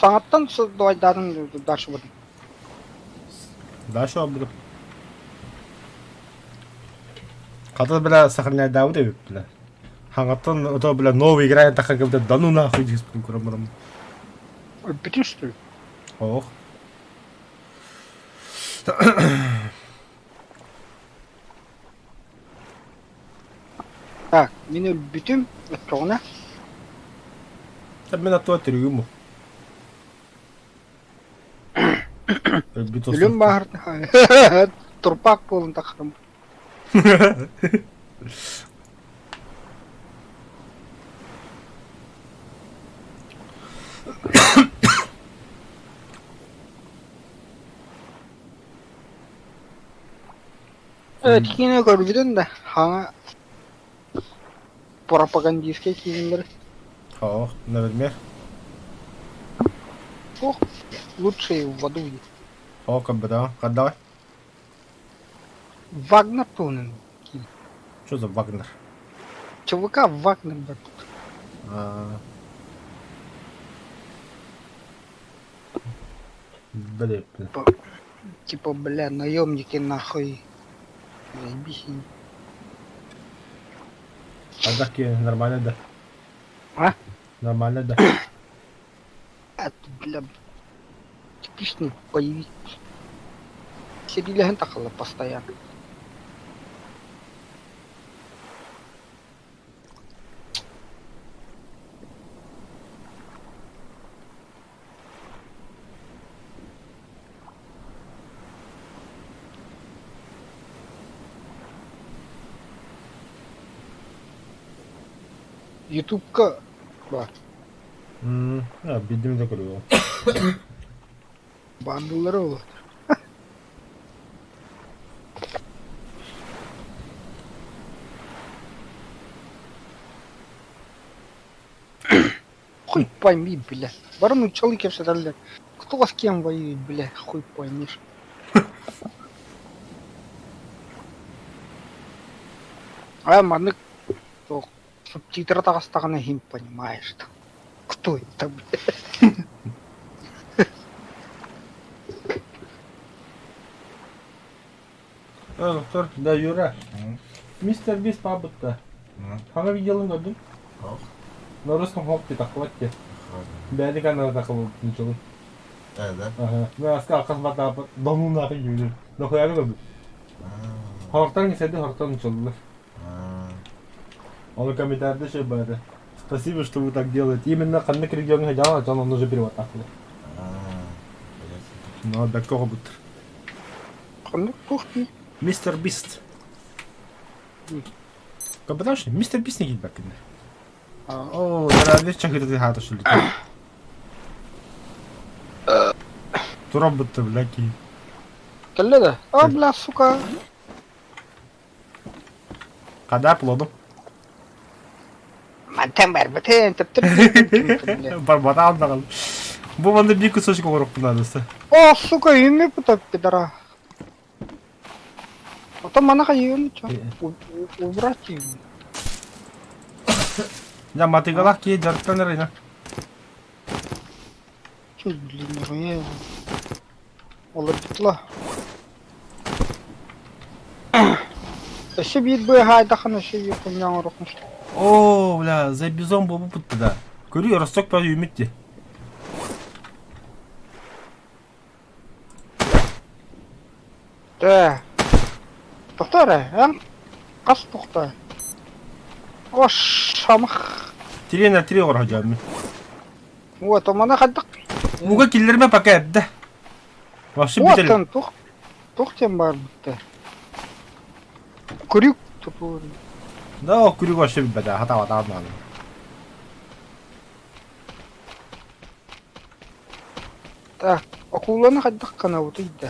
саңаттан дайдарын дальше будем. Дальше буду. Когда бля сохраняй Дауды, бля. Хангатон то бля новый играет так как бля да ну нахуй здесь курамрам. Битин, что ли? Ох. Так, мен бүтім өтті Мен атуа түрігім мұ. Үлім бағыр. Тұрпақ болын тақырым. Өткені көргіден да хаңа пропагандистке кейіндер. Ох, например. Ох, лучшие в аду. Ох, как бы да. Давай. Вагнер полный. Что за Вагнер? ЧВК Вагнер, брат. Блин. Типа, бля, наемники нахуй. Заебись. А таки нормально, да? А? Нормально, да? Это, бля, типичный боевик. Сериален тахала постоянно. Ютубка, ба, Bildiğimi de kuruyor. бандылары болады. Хуй пойми, бля. Барон учил и все далее. Кто с кем воюет, бля, хуй поймешь. А маны субтитры тағыстағаны хим понимаешь. Кто это, бля? Доктор, да, Юра. Мистер Бис пабытта. Хана видеолын көрдүң? На русском хопте такылатте. Бәді каналы такылып ничего. Да? Ага. Мен аска акасмата донун нахы юру. Нахуяры көрдүм. Халықтан неседі халықтан ничего. Он в комментариях еще было. Спасибо, что вы так делаете. Именно когда регион хотел, он уже перевод такой. Ну, да кого будет? Мистер Бист. Как бы дальше? Мистер Бист не гибет бакинер. О, да, видишь, что ты хата что ли? Ту робот-то, бляки. Келледе? А, бля, сука. Когда плодом? Мантен бәрбітен, тіп-тіп. Барбата алдағал. Бұл ванды бір күсошық орық бұнадысы. О, сука, үйме бұта пидора. Потом манаға үйені, чо? Убрать үйені. Я матыгалақ кей жарттан әрейна. Чо, блин, үйе. Олар бітла. Еще бит бы гайдахан, еще бит понял рухнуш. О, бля, за бизон бұл бұтты да. Көрі, росток бәрі үмітті. Тоқтар, қас тоқта. О, шамық. Тирена тире ғыр хажамы. Вот, мана қаддық. Мұға келдерме пака әбді. Вашы бітел. Вот, тоқтен бар бітті. Күрік тупур. Да, о, күрік вашы бітті. Хата-вата аднады. Так, акуланы қаддық қана өтейді.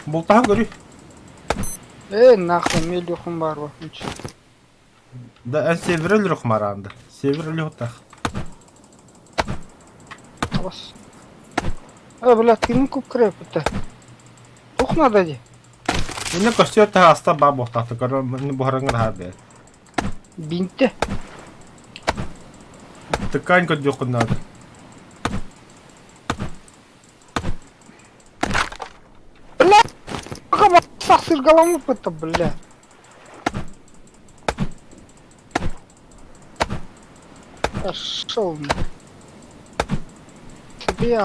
Бұл таға көрі. Нахуй, мелюхым бар ба. Да, ән севір өлі рұқмаранды. Севір өлі ұттақ. Бас. Блядь, кімін көп кіріп бітті. Тоқнады де. Ini kostüm teh asta baboh tahta karena ini buharangan harbe. Binte. Ткань кодёку надо. Бля! Какого сахсыр голомуп это, бля? Пошел на. Тебе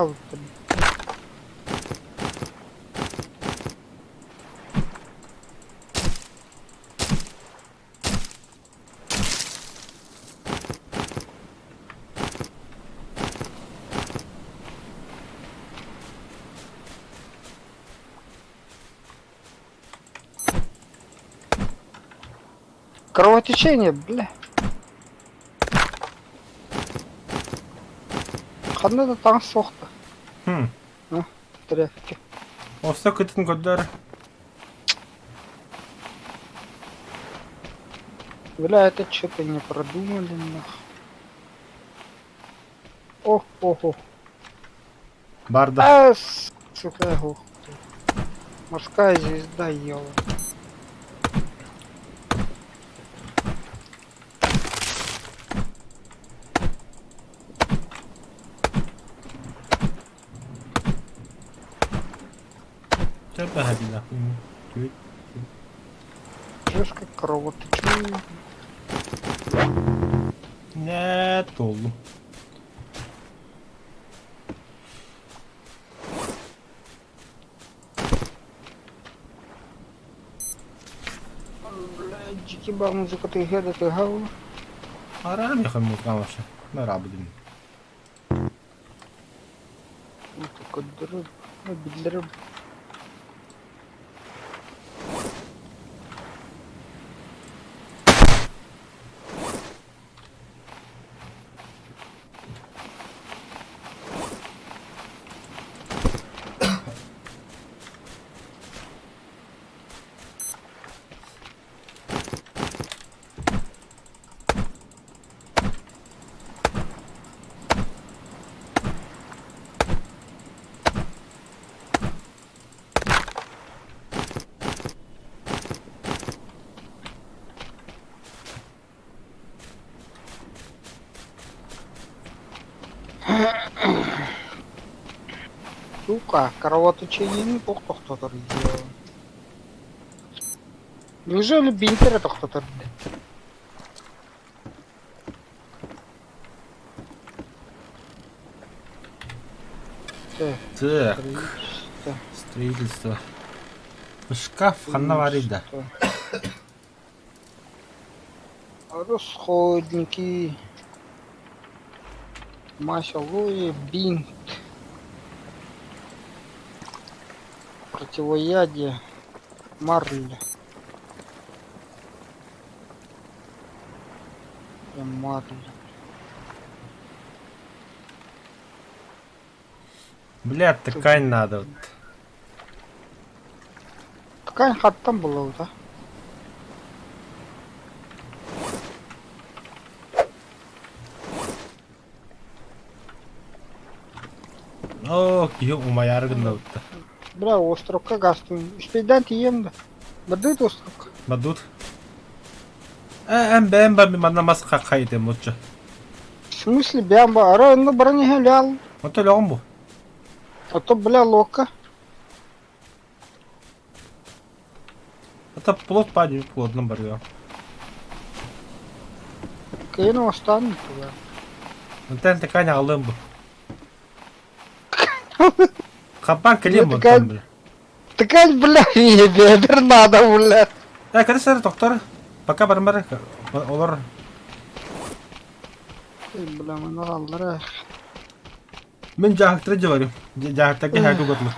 кровотечение, бля. Қандай да таң соқты. Тряпки. Осы күтін көддер. Бля, это что-то не продумали, нахуй. О. Барда. Сука, ох ты. Морская звезда ела. Тебе гаді нахуй. Жестко кровотечение. Не толу. Бля, джикиба музыка ты геда ты гау. Арам яхан музыкамашы. Нарабыдым. Вот такой дроб. Бидлероб. Сука, кровотечение не тоқтатыр ия. Неужели бинтер тоқтатыр? Так. Строительство. Шкаф ханнаварида. Расходники. Масялои, бинт. Противоядие. Марля. Марля. Бля, ткань надо. Ткань хаттан была, да? О, күйеу умай арғында өтті. Бля, островка гастым. Üsteyden тием да. Бадыт островка. Бадут. Бәм мен манамасқа қайдым отчы. В смысле бямба? Ара на броне галял. Вот өліғым бұл. А то, бля, лока. Это плод пади, плодно барга. Кейну остану, бля. Нтен ткань алым бұл. Хапан келем Нет, бұнтан бұл. Ткань, бля, бедер надо, бля. Кәді сәрі тоқтар? Пока бармары олар. Бля, мына қалдыр. Мен жағықтыры жаварым. Жағықтаки хәгі көтлі.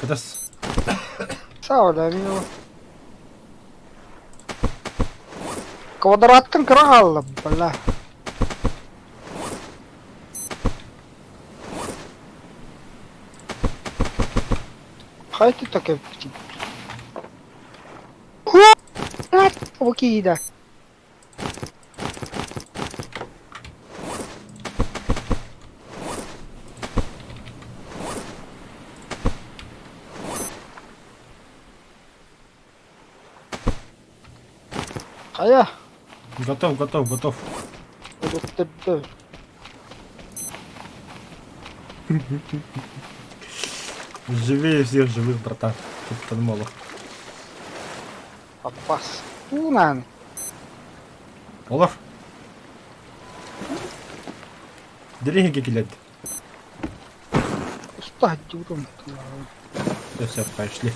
Кадас. Сау да, мило. Квадраттың кралы, бля. Хай ти таке птиц. Окей, да. Қая? Готов, готов, готов. Электірді. Живее всех живых, братан. Тут подмоло. Апас. Тунан. Олаф. Деревеньки келеді. Уста дюрым. Все, пошли.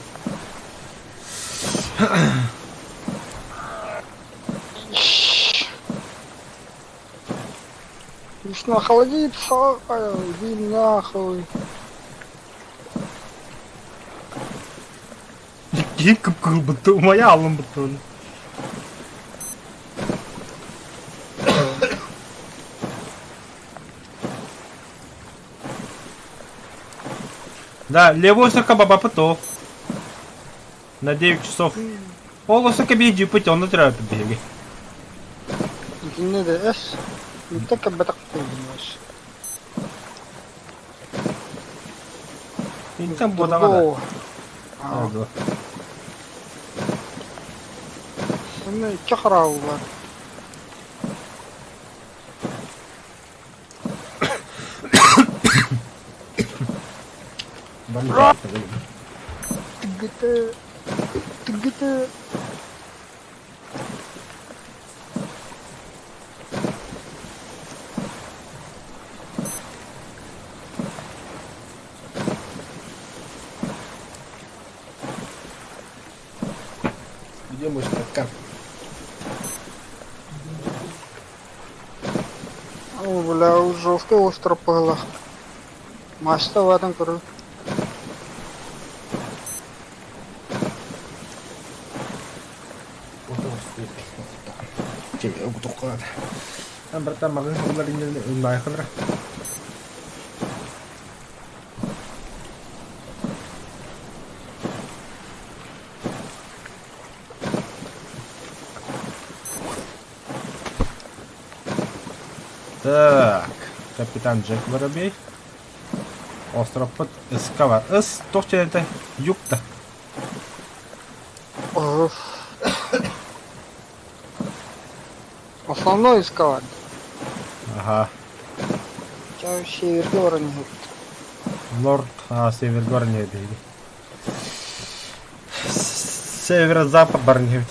Весна холодит, иди нахуй. Ең күп бұтты, моя алым бұтты. Да, левую сока баба пытал. На 9 часов. Олу сока бейджи пытал, на трапе беги. Не да эс. Не так бетак понимаешь. И там бодаңа А, да. сені чақырау бар. Тігіті. Тігіті. Где мой стакан? О, бля, жорсткий остров погла. Машта вадан көрі. Тебе утуқлады. Братан, маған олар инелі үнмай қылыр. Так, капитан Джек Воробей. Остров под Эскавар. Эс, точно это юг-то. Основной искал. Ага. Чао северге оранжевый. Норд, север горнее беги. Северо-запад барневить.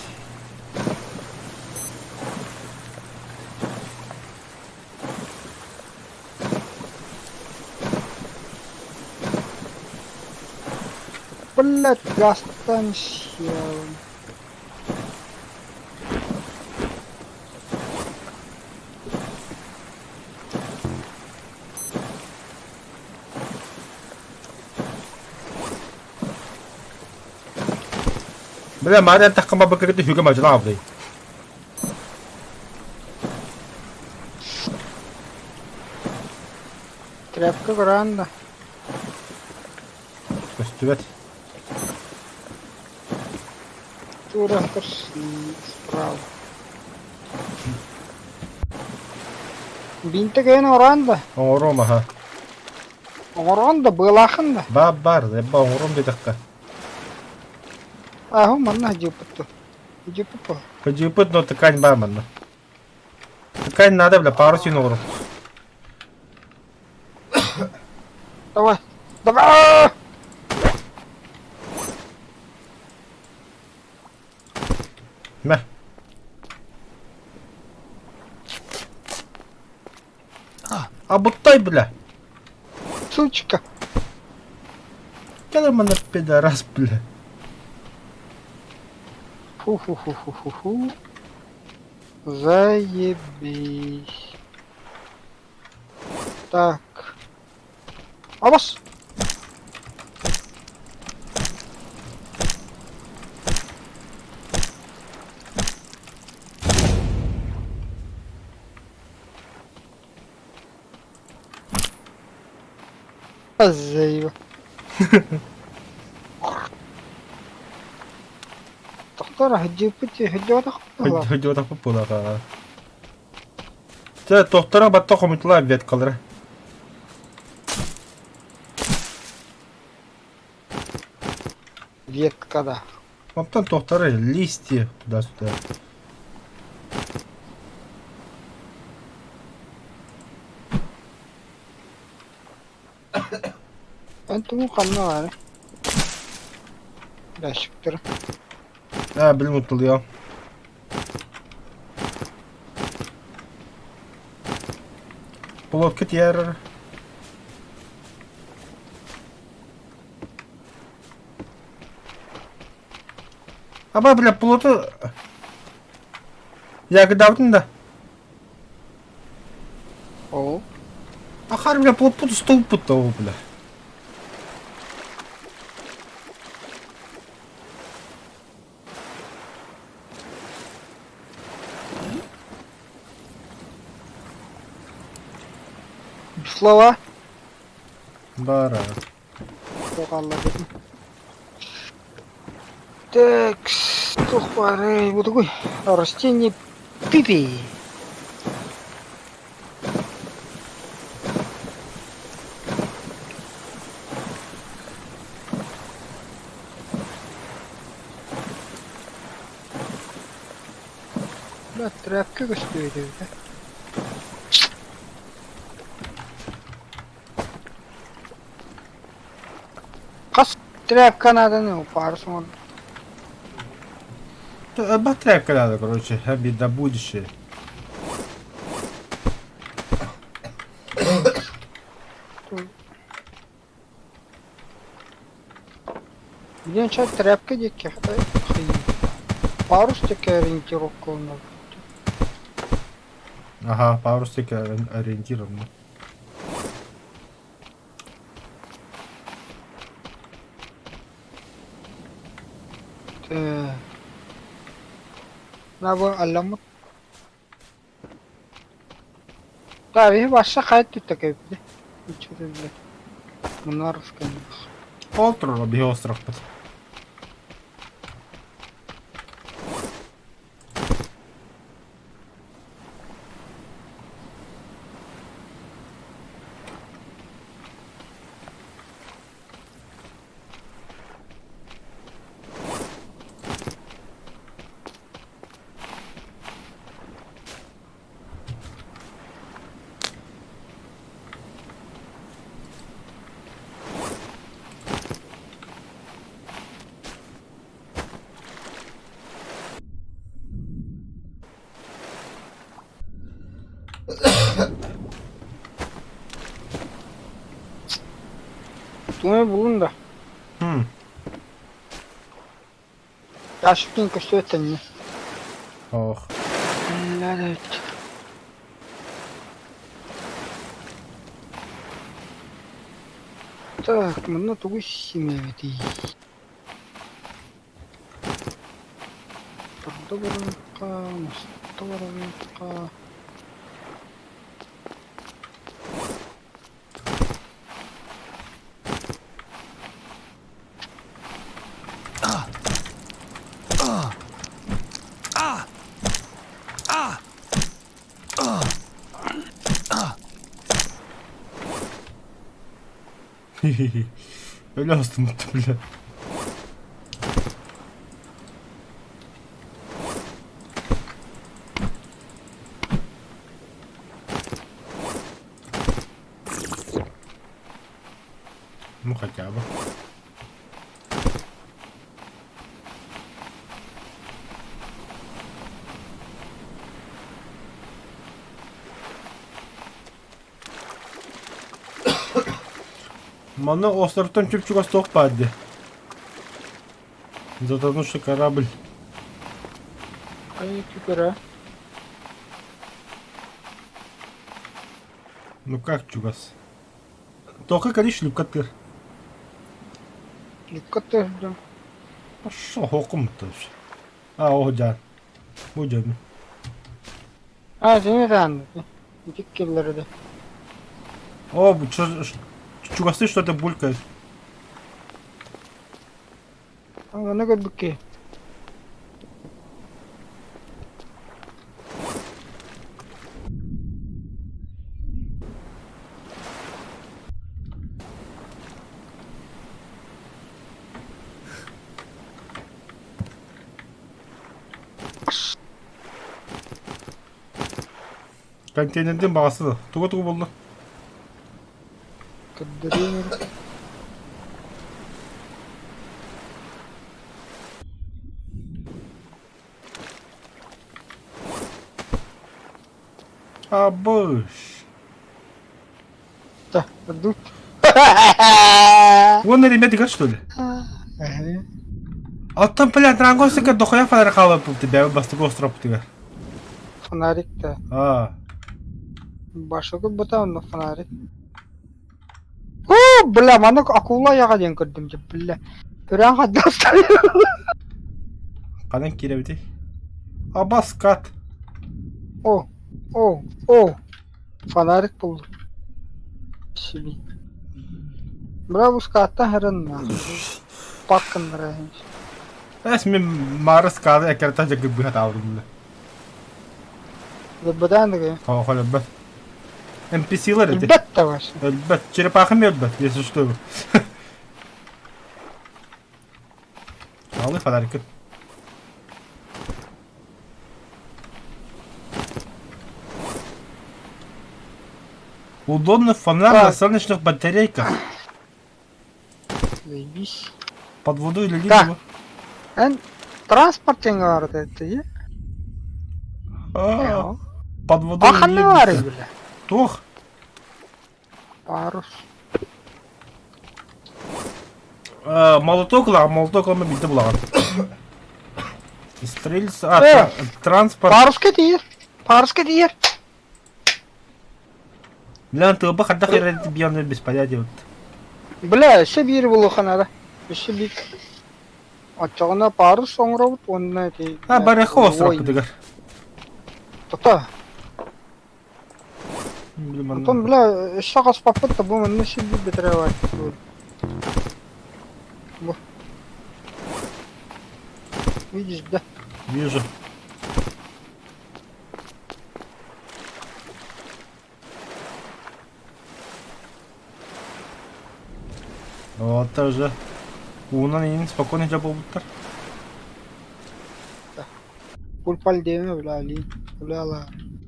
Блять, гастан сел. Бля, мадам таққыма бакырды хүгі мажына абдай. Тряпка гранда. Көстүбет. Тура справа. Бинте ген оранда. Оңыром, аха. Оранда был ақында. Бар, ебба оңыром дедіққа. Аху манна жипытту. Жипытту. Көжіпіт, но тықань бар манна. Тықань надо, бля, пару син оңыром. Давай. Давай! Мә. А бұттай, бля. Сучка. Кәлі мана пидорас, бля. Фу-фу-фу-фу-фу-фу. Заебись. Так. Абас. Азеева. Тоқтар, хыджипыте, хыджода қыппыла. Хөдіота құп болаға. Тэ, тоқтара батта қомытыла бет қалыра. Ветка, да. Оптан тоқтары листья туда-сюда. Ben tüm kanına var. Yaşıktır. Ha bir mutluluyor. Плотка yer. Aba bля, плоту... Я когда да. Oo. Ахар бля, плот путу стол путу, бля. Слова. Бара. Çok anladım. Так, сухпары. Вот такой растение пипи. Да, тряпка стоит, да? Kas тряпка надо, ну, пару смотр. Батрепка надо, короче, обид до будущее. Где начать тряпка диких? Парус такая ориентировка у нас. Ага, пару стык ориентирован. Ne bu alamut? Tabii başka kayıt tuttuk evde. İçeride. Bunlar sıkıntı. Полтора би остров. Bunu bulun da. Я шутенько, что это не. Ох. Надо. Так, ну тут семейки. Добренько, добренько. Öyle astım muhtemelen. Ну хотя бы. Mana островтан чупчуга стоппади. Затонувший корабль. Ай, кипера. Ну как чугас? Только конечно люкатыр. Dikkat da. Пошел хокум-то. А, оğcan. Bu canım. Ha, seni de anladım. Dik kirleri de. О, чугасы что-то булькает. Ama ne gördük ki? Контейнердің бағасы туға болды. Кадырин. Абыш. Да, иду. Вон на ребята играют, что ли? А там, блядь, дрангосика дохуя фонарик алып тебя бастыгы остров тигер. Фонарик-то. Башыгы бутан фонарик. О, бля, мана акула яга ден көрдүм же, бля. Төраңга достар. Канан киребити. Абаскат. О, о. Фонарик булду. Сиби. Бля, бу скатта херен. Паккан райын. Эс мен марыс кады экерта жагы быхат алдым. Бадан деге. Хала бат. NPC'ler эти. Бетте var. Элбет, черепаха мелбет, если что. Алый фонарик. Удобный фонарь на солнечных батарейках. Заебись. Под водой или Да. либо. En transporting vardı etti. Под водой или Аханны либо. var bile. Тох. Парус. Молоток ama bitti bulan. Стрельц, транспорт. Паруске değil. Паруске değil. Лян, ты оба хадда херет бьён без понятия. Бля, все bir bulu kanada. Все bir. Açığına parus sonra bu onunla değil. Бареха остров кыдыгар. Tuta. Потом, бля, шагас попытка bu ne şey bir bitirevar. Bu. Видишь, да? Вижу. Вот тоже. Унан ең спокойно жабыл бұттар. Pulpal değil mi bля Ali? Bля ala.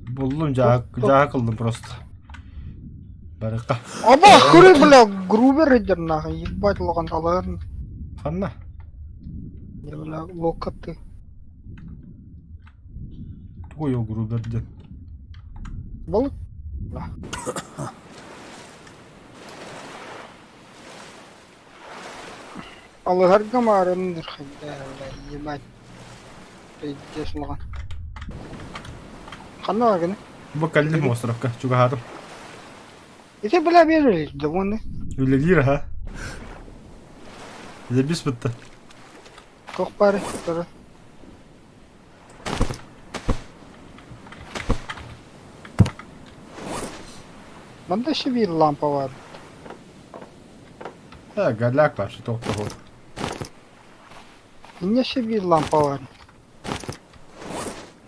Buldum, jaha kıldım просто. Бареха. Aba kuru bля gruber eder nahı. Ебать logan aların. Ханна. Ya bля lokatı. Ой, огру берден. Balık. Bля. Allah her gamarındır xidder bля. Ебать. Пиздец logan. Kanna var gene. Бакалдим островка, чугахарым. İşte bля verir de bunu. Öyle lira ha. Забис бітті. Kokpari. Dur. Bende şu bir lampa var. Ha, галяк var, şu tokta ol. Yine şu bir lampa var.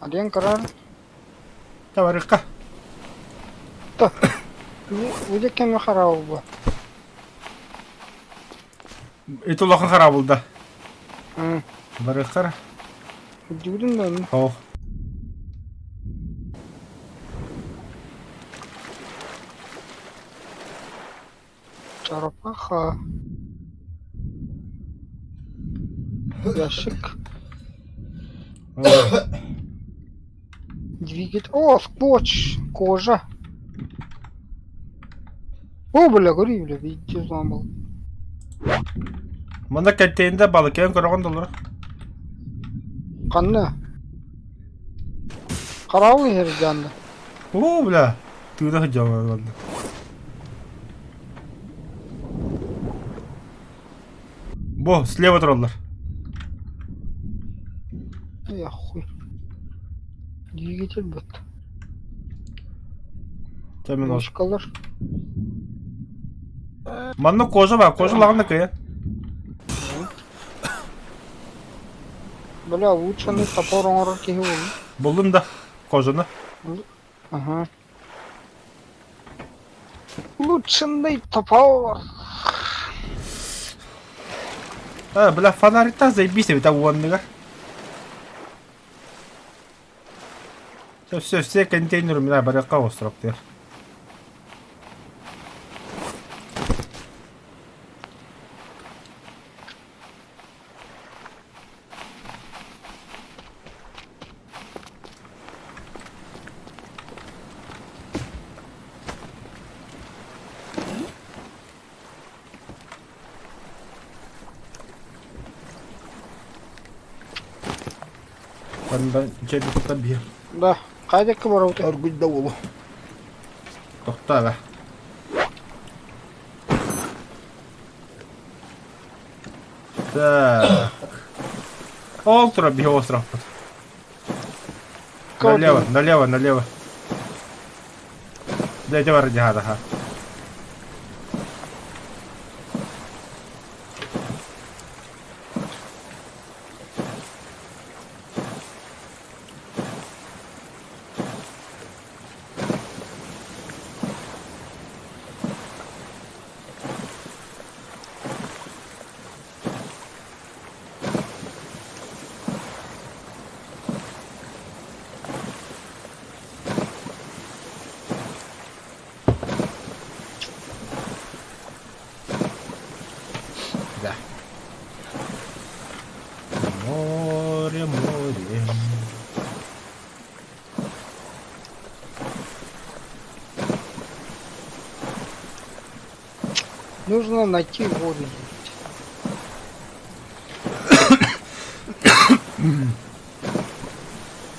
Ada yang karar. Ta бареха. Tuh. Udah kami harap bu. Это лохан харап болды. Hı. Бареха. Dudun ben. Хау. Çarpaha. Ящик. Двигатель. О, скотч. Кожа. О, бля, гори, бля, видите, зламал. Мында кәттейінде балық ең көрген доллар. Kanlı. Karavlı her canlı. О, бля. Туда жаман болды. Бо, слева тұралар. Ya хуй. Двигатель бот. Темен ош. Ножкалар. Манны кожа бар, кожа лағында кая. Бля, лучшаны топор оңырыр кеге болу. Бұлдым да, кожаны. Ага. Лучшындай топор. Бля, фонарик-то заебись, это уонныгар. Все контейнеры меня баряқа остров тер. Kandan içeri tutabilir. Да, қайдекі бар өте? Örgüde olu. Tohta be. Так. Олтра биостров. Налево, налево, налево. Дайте варди ага. Да. Море, море. Нужно найти воду.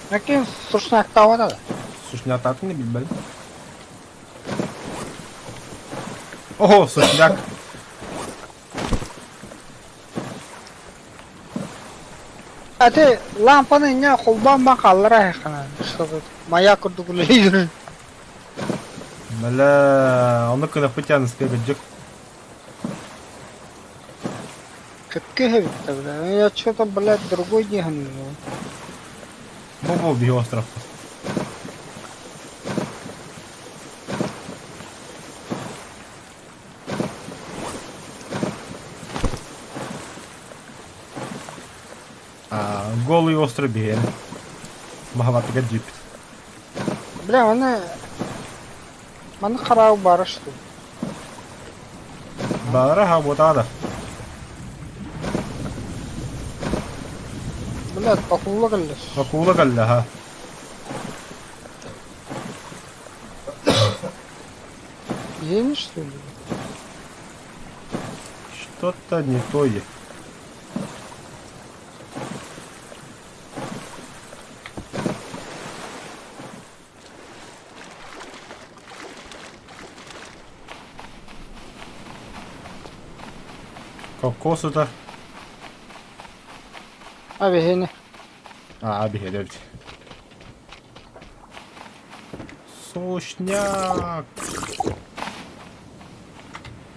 Әкең сұршынақ тауада да. Сушняк атты не bilmem. Ого, сушняк. Әте, лампаны не қолбан мақалыр аяқына. Чтобы маяк үрді күлей жүрін. Бля, он когда потянет спегать джек. Күтке хебітті, бля. Я что-то, блядь, другой дегін. Бобо биостров. Голый остров бегает. Махаваты гаджип. Бля, маны қарау бары что. Бара вот ада. Блядь, пақулы қылдыр. Акула галля, ха. Ені что ли? Что-то не то есть. Кокосы-то. Abi heni. Abi hedef. Сушняк.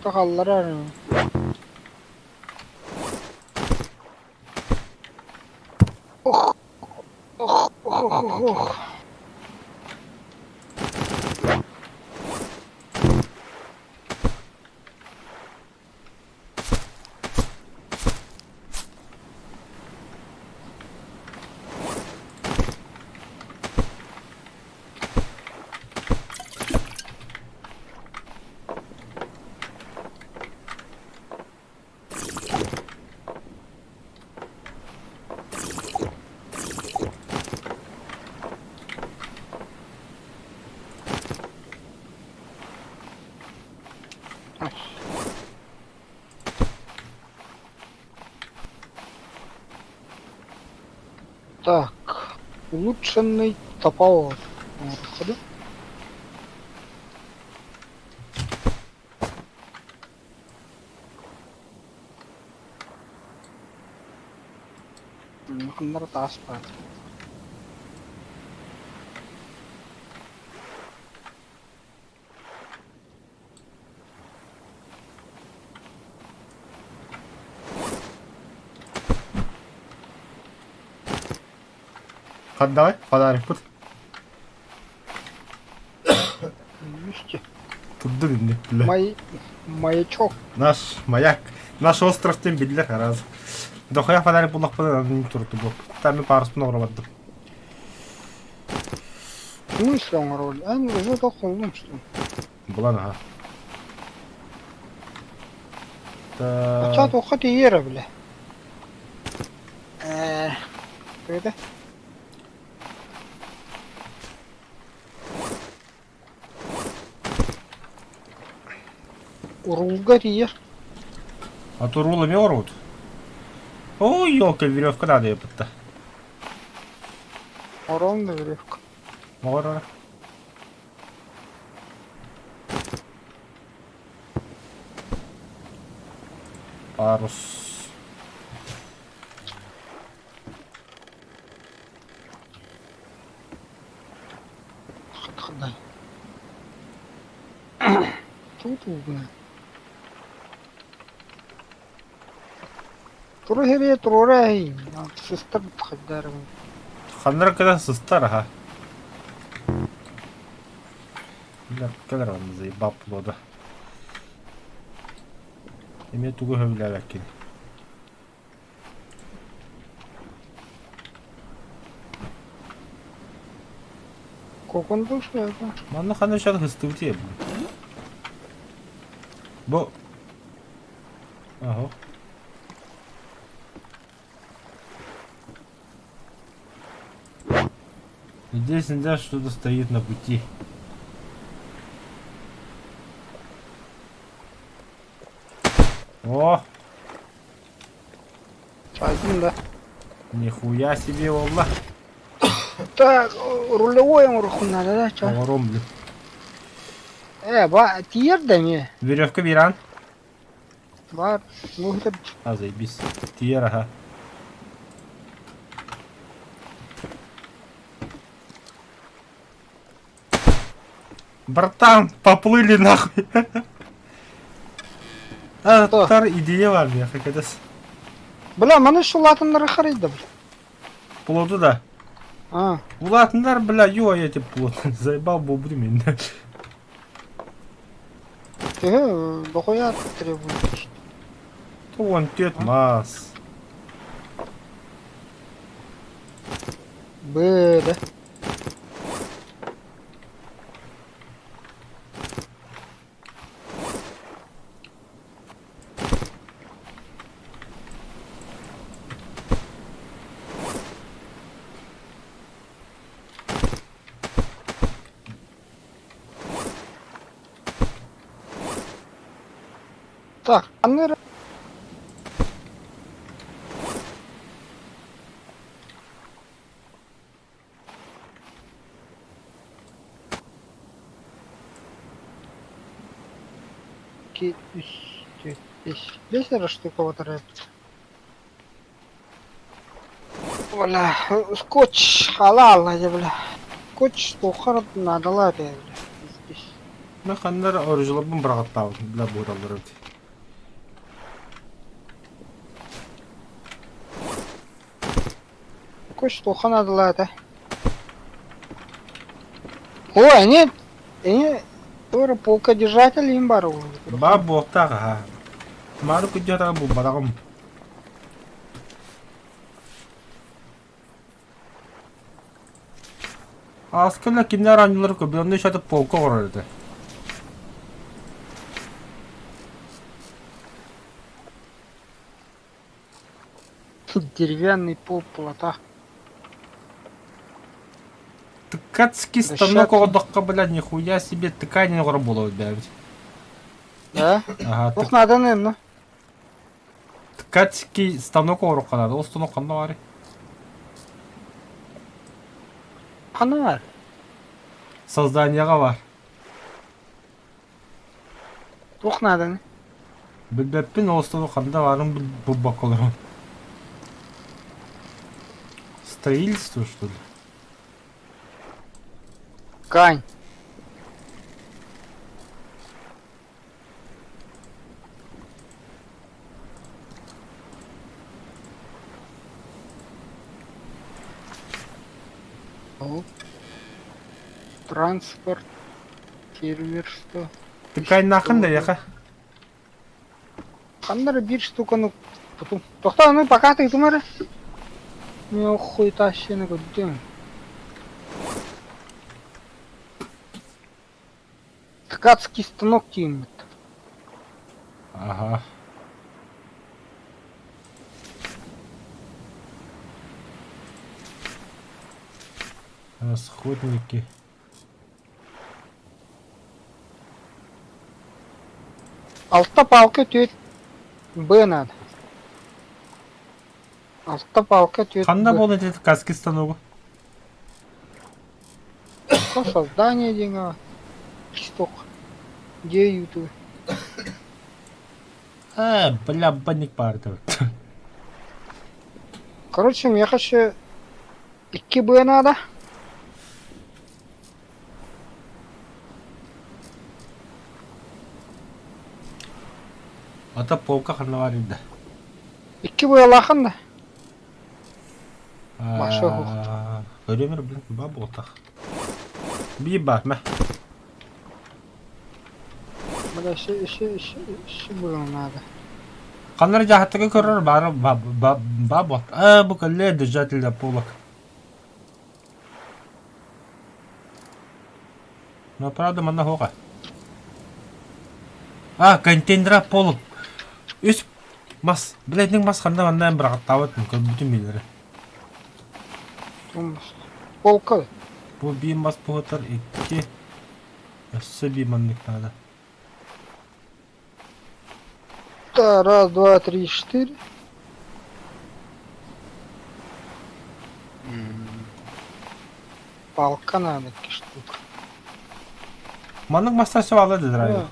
Тақаллар әрі. Ох. Ох, ох, ох, ох. Так, улучшенный топор. Ходу. Bunları da aspa. Hadi давай, подарок тут. Видите? Тут дырный, бля. Маячок. Наш маяк. Наш остров тем бидлер раз. Дохуя подарок булак подарок не турту бу. Там парспун уграмадым. В смысле он роль? А, ну уже дохуем, что ли? Була ага. Ача тухат иера, бля. Кайда? Урулга иер. А то рулами орут. Ой, ёлка, веревка надо ебать-то. Огромная веревка. Ора. Парус. Хыдай. Тут угна. Туру хере турурай. Сестер тхадарым. Хандар когда сыстар, ага. Бля, когда он заебал плода. Еме тугу хөвләр әкин. Кокон душа. Манна хандар шат хыстыв тиеп. Бо. Ага. Здесь нельзя, что-то стоит на пути. О! Один, да. Нихуя себе, wallah. Так, рулевой мурхун надо, да, чё? Повором, блин. Ба, тиер да мне? Веревка Биран. Бар, ну это... А, заебись. Тиер, ага. Братан, поплыли нахуй. А, Что? тар идея var ya, какая-то. Бля, мана шу латынлары қарайды, бля. Плоду да. А, Улатындар, бля, ё, я тебе плод. Заебал бобры меня. дохуя требует. Вон тет мас. Да. Так, аннары. Есть ли что кого-то рэп? Бля, скотч халал, бля. Скотч тухар надо ла, бля. Мен хандар оружылабын брагаттабын, бля, буралар өте. Скотч тухар надо ла, да. Ой, нет. Тоже полкодержатель им бару. Ба боқтағы, ха. Мары күдетаға бұл барағым. Аскерler kimler anıları koyuyor, onu yaşatıp polka orada. Деревянный пол, плота. Ткацкий станок отдохка, блядь, нихуя себе ткань работает, блядь. Да? Ага, Ох, надо, наверное. ткацкий станок орукка надо, ол станок қанда бар. Қана бар. Созданияға бар. Ох, надо, не? Білбеппен ол станок қанда барын бұл бақылырым. Строительство, что ли? Кань. Транспорт. Сервер, что? Ткань нахын да, яқа? Қандары бір штуканы потом. Тоқта, ну пока ты думаешь. Мен хуйта шені көдден. Ткацкий станок деймін. Ага. Расходники. Алтта палка түйет. Б надо. Алтта палка түйет. Қанда болды еді ткацкий станогы? Легко создание денег. Кисток. Где ютуб? Бля, банник барды. Короче, мне хочу 2 Б надо. Ата полка хана бар еді. 2 Б лахан да. Башы Көремір білін ба болтақ. Би бар, мә. Бля, 2 Б надо. Қанар жағаттығы көрір бары ба болт. Бұл көлі дүжатілді полық. Но правда мана хоға. Контейнера полық. Өсіп, мас. Біләйтінің мас қанда маңнайын бір ақтауытын көл бүтін белері. Полка. Бұл би мас бұғытыр 2. Өсі би маңнық надо. Да, 1, 2, 3, 4. Палка надо, штука. Маңнық мастар сөп алады дұрайды.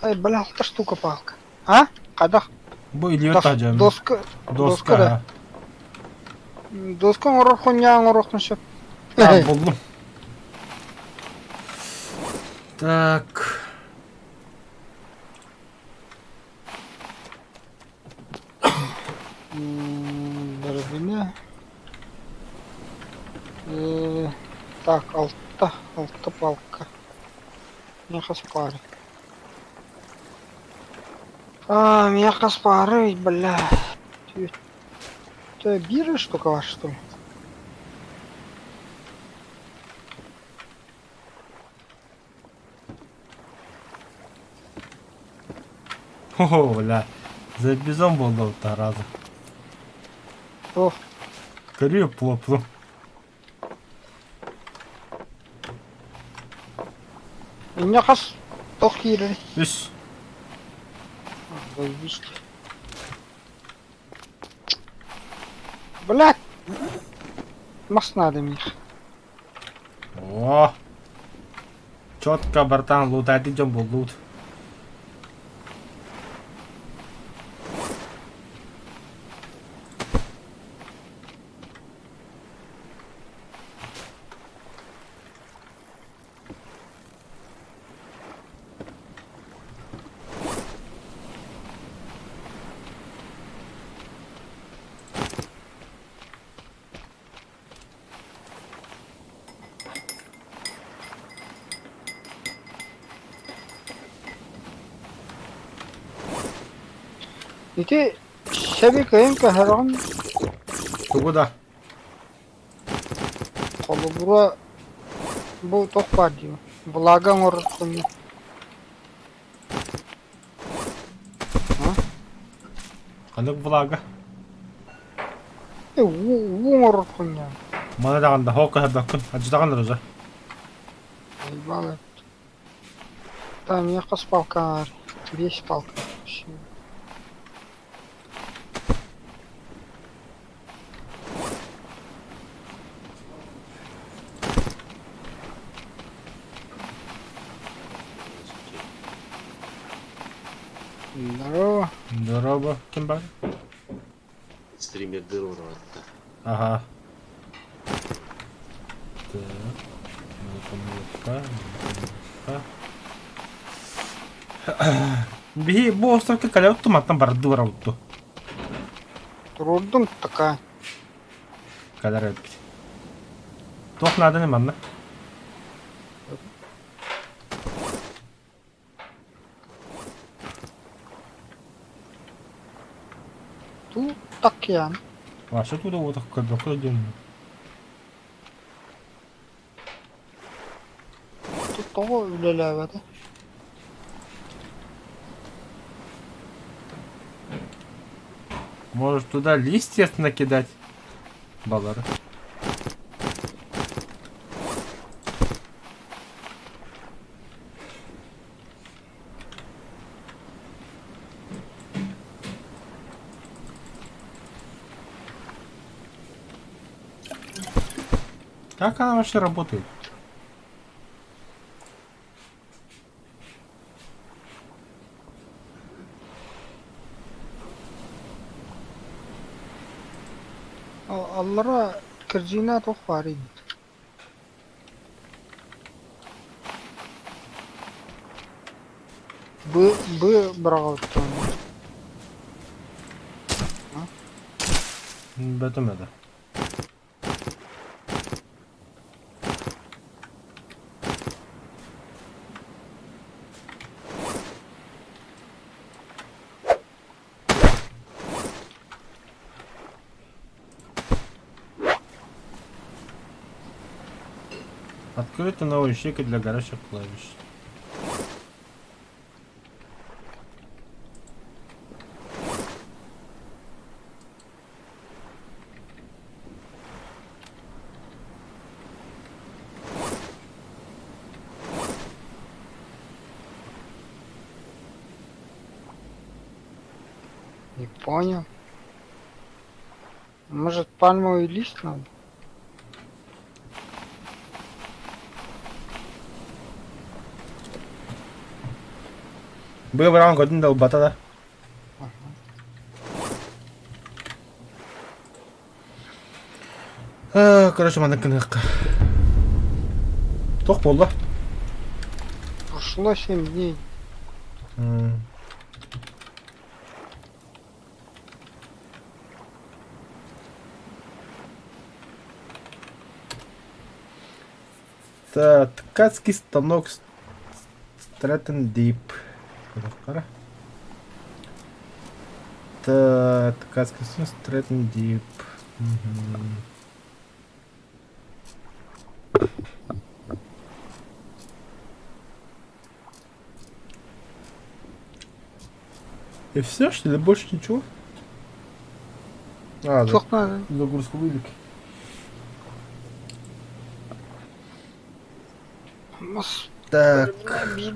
Ай, бля, 6 штука палка. А? Қадақ? Бұл илер тажам. Доска. Доска. Доска ұрық құнияң ұрықтың шөп. Болдым. Так. Бірдеме. Так, 6 палка. Мехас пары. Мехас пары, бля. Ты биры штука ваша, что ли? О, бля. За бизон болды ұлта разы. О, Көрі плоплым. мехас тоқ киірі. Үш. Заебись. Блядь! Мас надо мих. О. Четко, братан, лут, идем был лут. İki şebekeyim ki her an Куда? kolu bura bu tok var diyor. Bulagan orası. Қанық влага. Вун орası ya. Мана дағанда хоқа хабақын. Адждаған рыза. Ебало. Там я палка. 5 палка. Здорово. Здорово. Кім бар? Стримердер ұрыватты. Ага. Так. Мылыққа. Бихи, бұл островқа кәлі өтті маттан барды бұра өтті. Трудным такая. Кәлер өтті. Тоқ нады не манна? Тут так я. А що тут отак кәлбіқі өден? Тут того үлеләве да. Может туда листья накидать? Балары. Как она вообще работает? Аллара киржина тох бар ин. Б брага оттон. Бетемеді. Открыты новые щеки для горящих клавиш. Не понял. Может, пальмовый лист надо? Был раунд один долбата, да? Короче, мана кыныкка. Тох болды. Прошло 7 дней. Так, ткацкий станок Stratton Deep. Так, ткацкий станок Stratton Deep. И все, что ли? Больше ничего? А, да. Çok надо. Загрузку вылик. Так. Bir.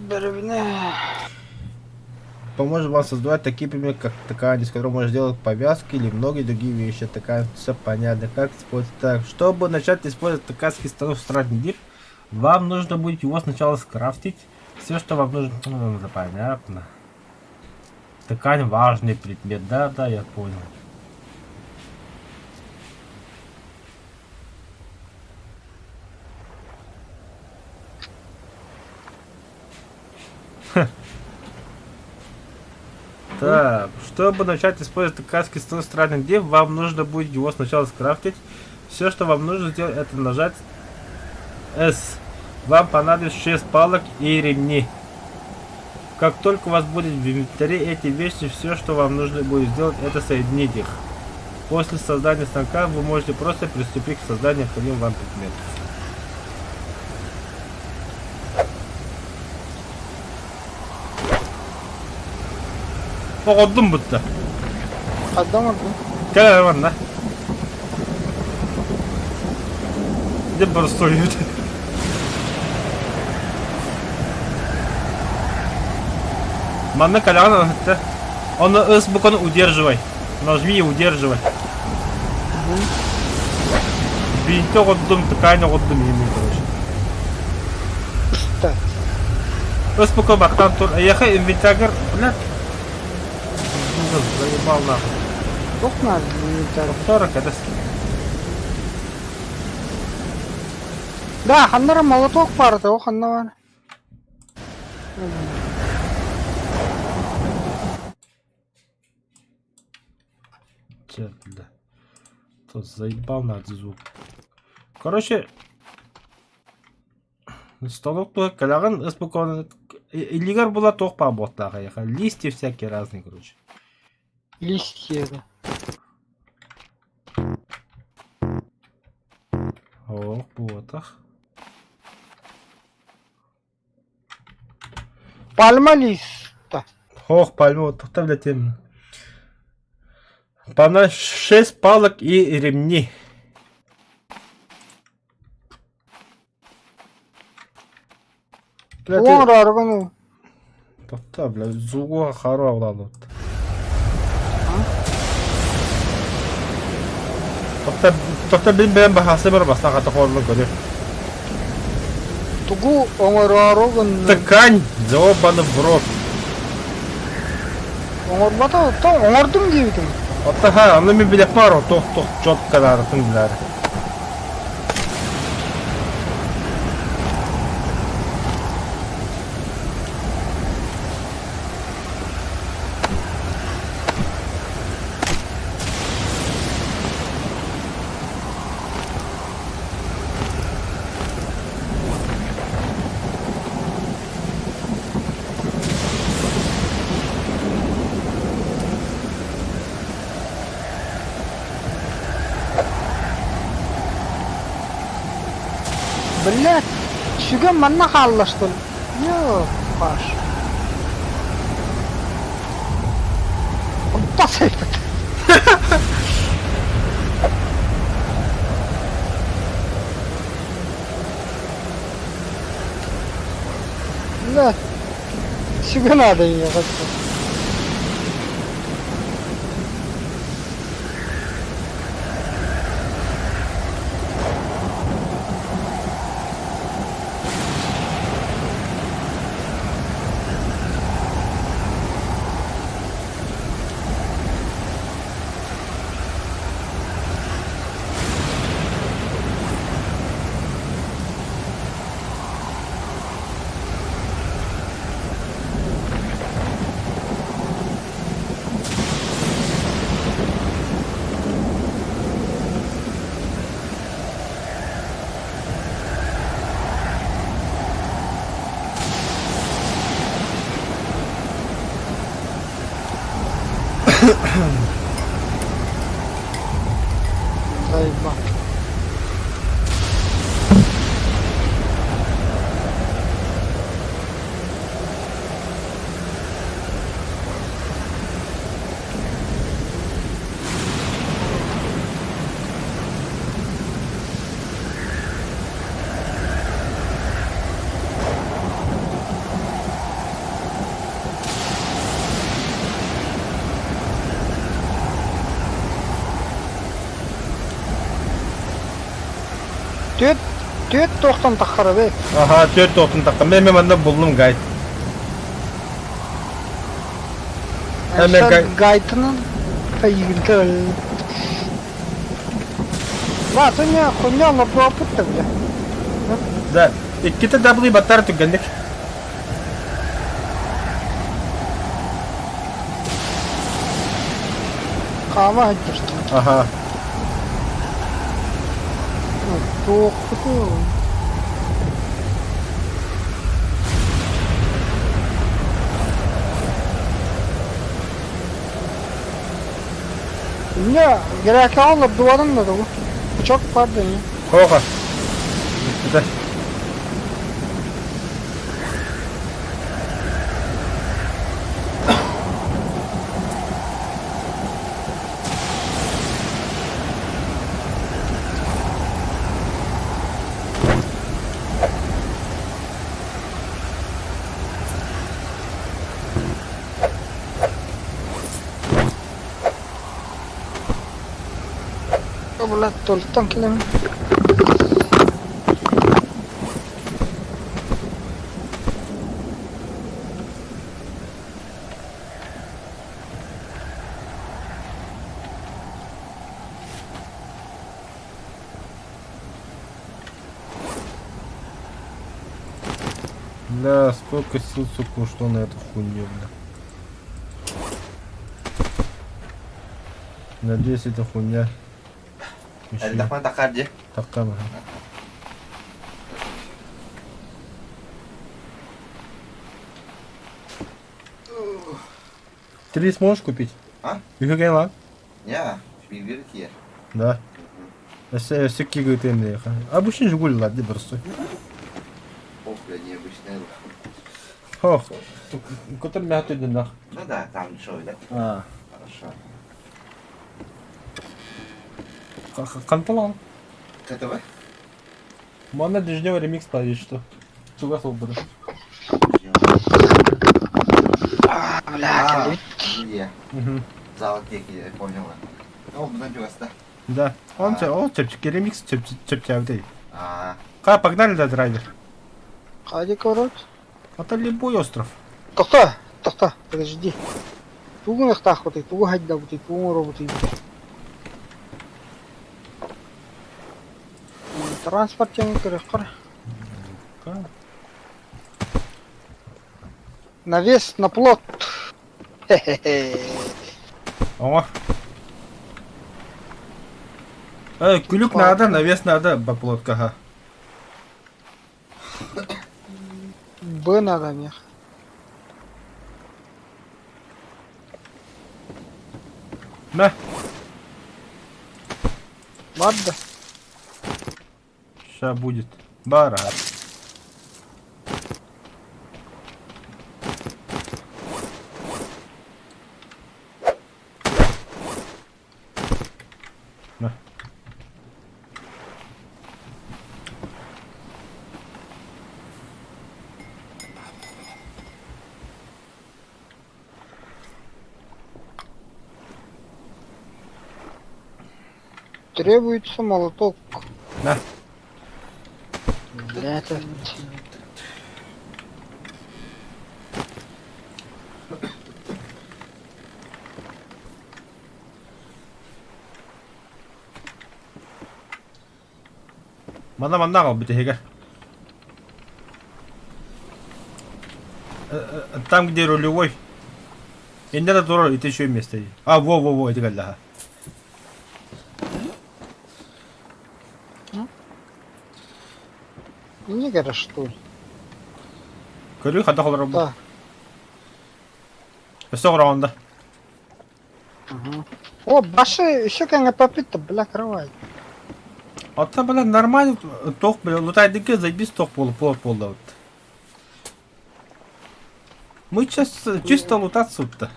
Поможет вам создавать такие примеры, как ткань, из которой можно сделать повязки или многие другие вещи. Такая, все понятно, как использовать. Так, чтобы начать использовать ткацкий станок Stratton Deep, вам нужно будет его сначала скрафтить. Все, что вам нужно, ну, это понятно. Ткань важный предмет, да, я понял. Так, чтобы начать использовать ткацкий станок Stratton Deep, вам нужно будет его сначала скрафтить. Все, что вам нужно сделать, это нажать S. Вам понадобится 6 палок и ремни. Как только у вас будет в инвентаре эти вещи, все, что вам нужно будет сделать, это соединить их. После создания станка вы можете просто приступить к созданию необходимых вам предметов. Oldu mu burada? Adamadım. Gel hemen lan. Где простоит? Манна коляна, он с буквально удерживай. Нажми и удерживай. Бинте отдым, ткань отдым ему, короче. Что? С буквально бактан тур. Ехай инвентарь, блядь. Заебал нахуй. Çok надо. 40 это. Да, хандара молоток барды, о ханда бар. Че, бля. Тут заебал надо звук. Короче, станок то калаган спокойно. Илигар была тох по ботлага ехал. Листья всякие разные, короче. Листья, да. О, ботах. Пальма листа. Ох, пальма, вот так, блядь, им. Пана 6 палок и ремни. Оң арганы. Тоқта, блядь, звуға қару аулады. Тоқта бен бахасы бір басына қата қорылы көрер. Тугу оң арганы. Ткань, заобаны в рот. Оңорбата, оңордым дейбитим. Ха, аны мен билеп бар, тох четко нарытын билер. Блядь, шуга манна халла что ли? Ё, Паш. Он посыпет. Блядь, шуга надо ее как-то. Заебал. Төт тоқтан таққары бе. Aha, 4 тоқтын таққа. Мен мында болдым гайд. Гайтының тайгынты өл. Ва, ты хуйня на пропыт-то, бля. Да, ikkita W battar tuggandik. Қама айтырды. Aha. Тоқты. Не, gerek alır duvarın da bu. Çok pardon ya. Хоха. Да. Блядь, толстан келем. Бля, сколько сил, сука, ушло на эту хуйню, бля. Надеюсь, эта хуйня еще Takar aja. такая. Ты рис можешь купить? А? Юхагайла? Ya, bibir ya. Да. Все кигают им. Обычный жигуль, ладно, бросай. Ох, я необычная. Ох, который мягкий дынах. Ну да, там шой, да? А, Хорошо. Канталан. КТВ? Можно дождевый ремикс платить, что? Чего свобода? Блядь, Iya. Завод теки, я понял. Oh, bukan juga sta. Да. Он чепчики ремикс чепчавый. Погнали, да, драйвер. Hadi korot. Это любой остров. Тоқта, подожди. Тугун ихтаах бутый, тугу хайда бутый, тугун ороо бутый. Транспорт юм керек қыр. Навес на плот. Хе-хе-хе. О. Кулюк надо, навес надо, поплотка, ага. Б надо мех. На, Ладно. ща будет. Бара. На. Требуется молоток. На. Блядь. Мана битега. Там, где рулевой. И не надо турор, это еще место. А, во, это гальда. Не говоришь, что ли? Көрү хада холор бу. Да. Өсө раунда. Ага. О, башы еще как попит-то, бля, кровать. Ата бала нормально ток бля, лутайдыки заебись ток полу вот. Мы сейчас чисто лутаться тут-то.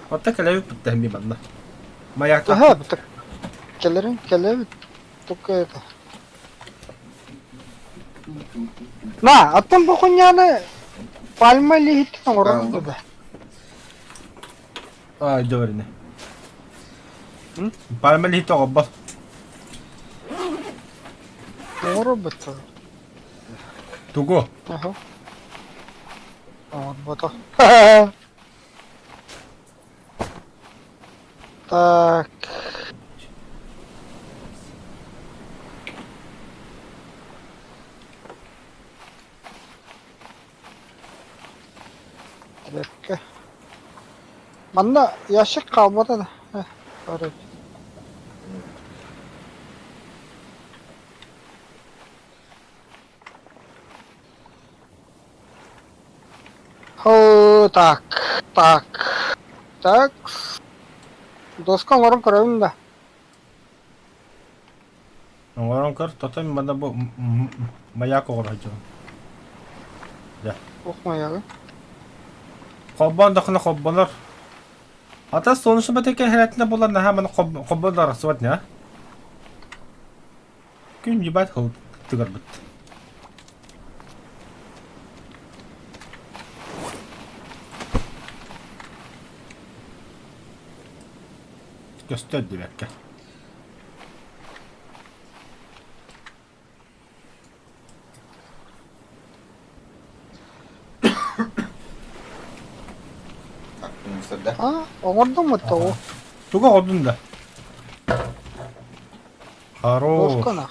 Вот так я любит мимо. Моя Ага, так. Келерин, только это. На, а там бухуняны пальма лихит там уровня, да. А, добре. Пальмали то обба. Робота. Туго. Ага. Вот, бота. Ха-ха. Так. Тряпка. Манда ящик қалмады да. Бар. О, так. Доска орын көрөйүн да. Орон көр, тотем манда бу маяк огор хажу. Да. Окмай Коббан дохна коббанар. Ата сонушу батеке хаятында булар на хаман коббанар сватня. Күн ебат хол тыгар бит. Gösterdi belki. Aklım sırda. А, оңордун му тоо? Туга одунда. Хорош. Доскана.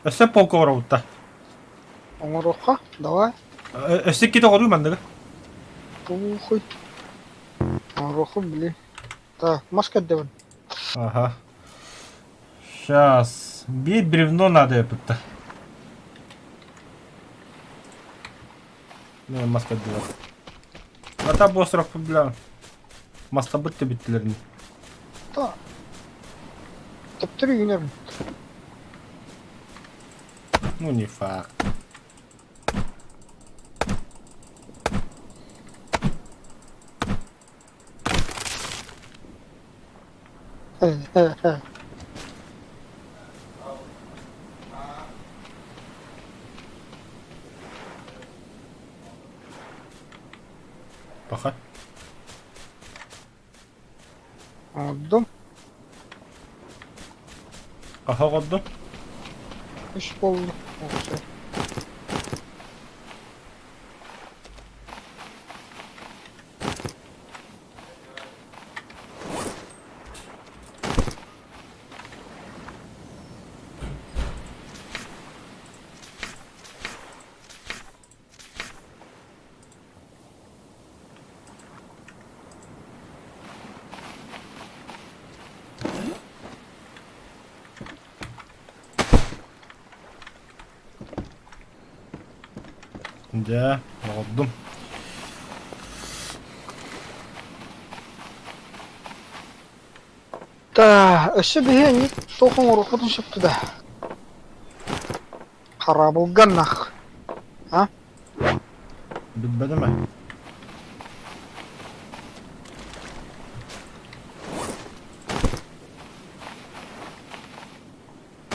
Эсе полко орутта. Оңорокка, давай. Эсе ките ору мандыга. Тухуй. Оңорокку били. Так, маска девин. Ага. Сейчас. Bir бревно надо yapıtta. Ne maska diyor. Ata bu osraf bile. Maska bitti bittilerini. Так. Тептери гинерин. Ну не факт. Paha. Aldım. Aha oldu. İş oldu. Olsun. Да, oldu. Та, өсі бігені тоқың ұрықпытын шыпты да. Қара болған нақ. А? Bitmedi mi?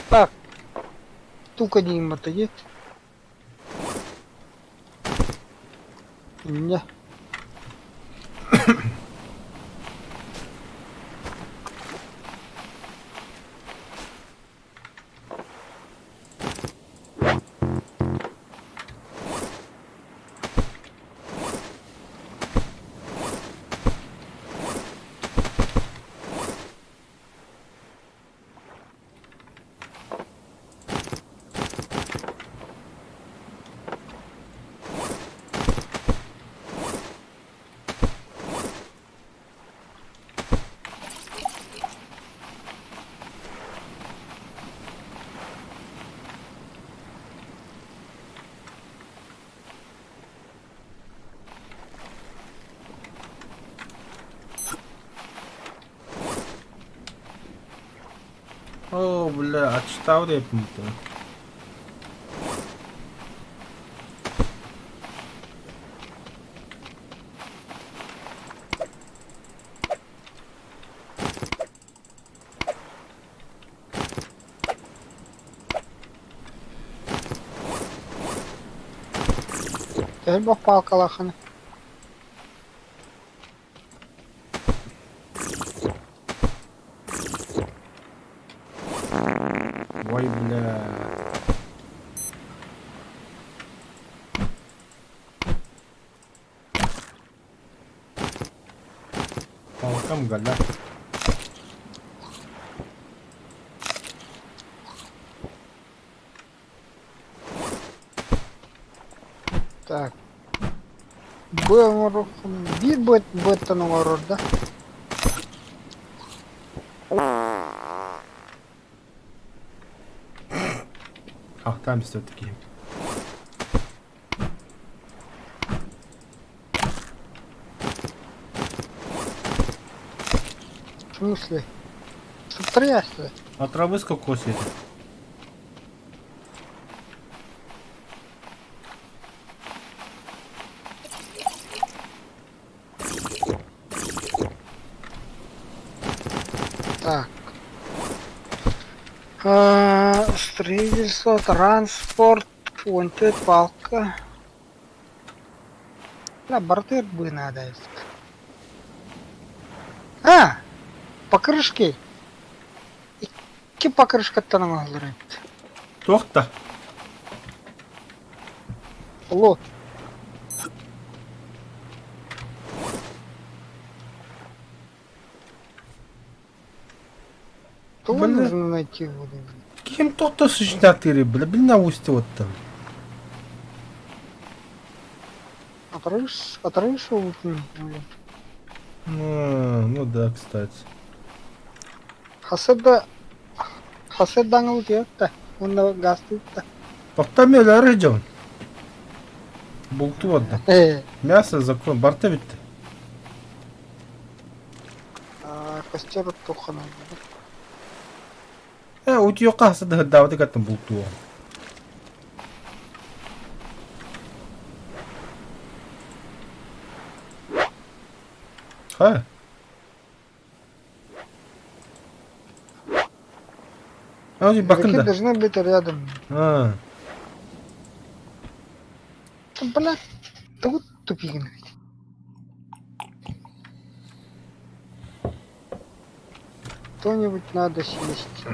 Так. Тука дейін бата ет. Не. О, бля, отчитал репнуто. Gel bak palkalakını. Ой, бля. Палкам галя. Так. Bir bıttının var orada. Ах, там все-таки. В смысле? Сотрясся. А травы сколько светит? Так. Строительство, транспорт, фонтет, палка. Бортер бы надо искать. Покрышки. İki покрышкаттан алыр еді. Тоқта. Лот. Кого Блин. нужно найти воду? Кем тоқта существует, бля, блин, на устье вот там. Отрыш вот. Ну да, кстати. Хаседдан алып да. Онда газ да. Тоқта мен арайжан. Булту отда. Мясо закон, барта битті. Костер тухана. Өте қасы да давды каттым булту. Ха? Аузи Реки бакында. должны быть рядом. Блядь, да вот тупик. Что-нибудь надо съесть.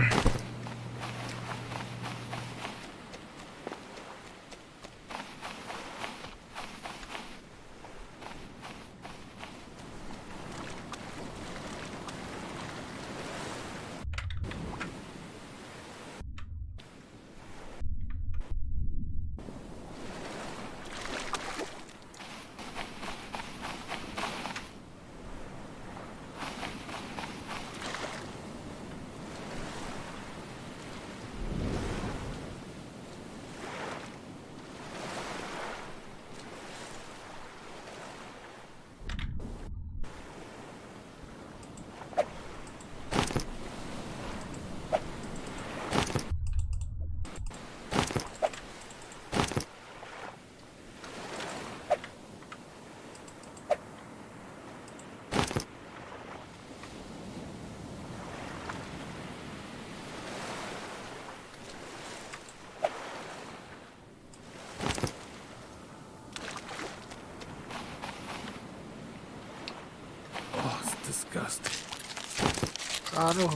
Disgusting. Хорош.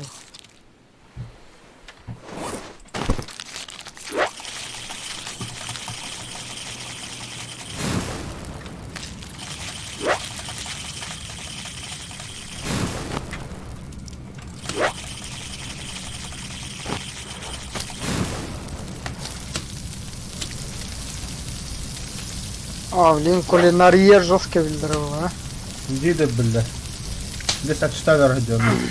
Блин, кулинария жестко вильдерова, а? Иди да, бля. Здесь от штана рожденный.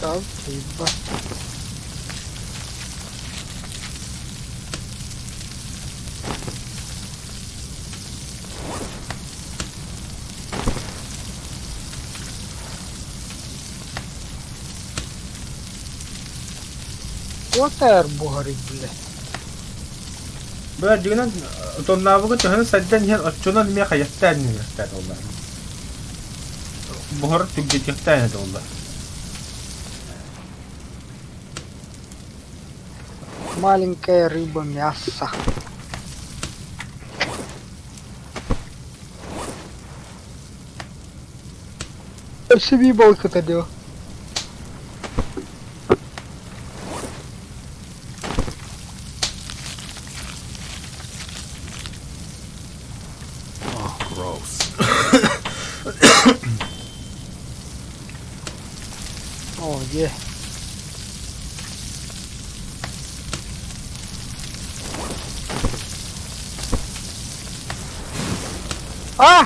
Так, либо. Вот бугарит, бля. Бля, дигнан тоннавыгы төһөнө саддан хер оччонон мия хаяттан не ястат олар. Бухар түггетектан это олар. Маленькая рыба, мясо. Себе балка-то делал. Oh, gross. О, е. А!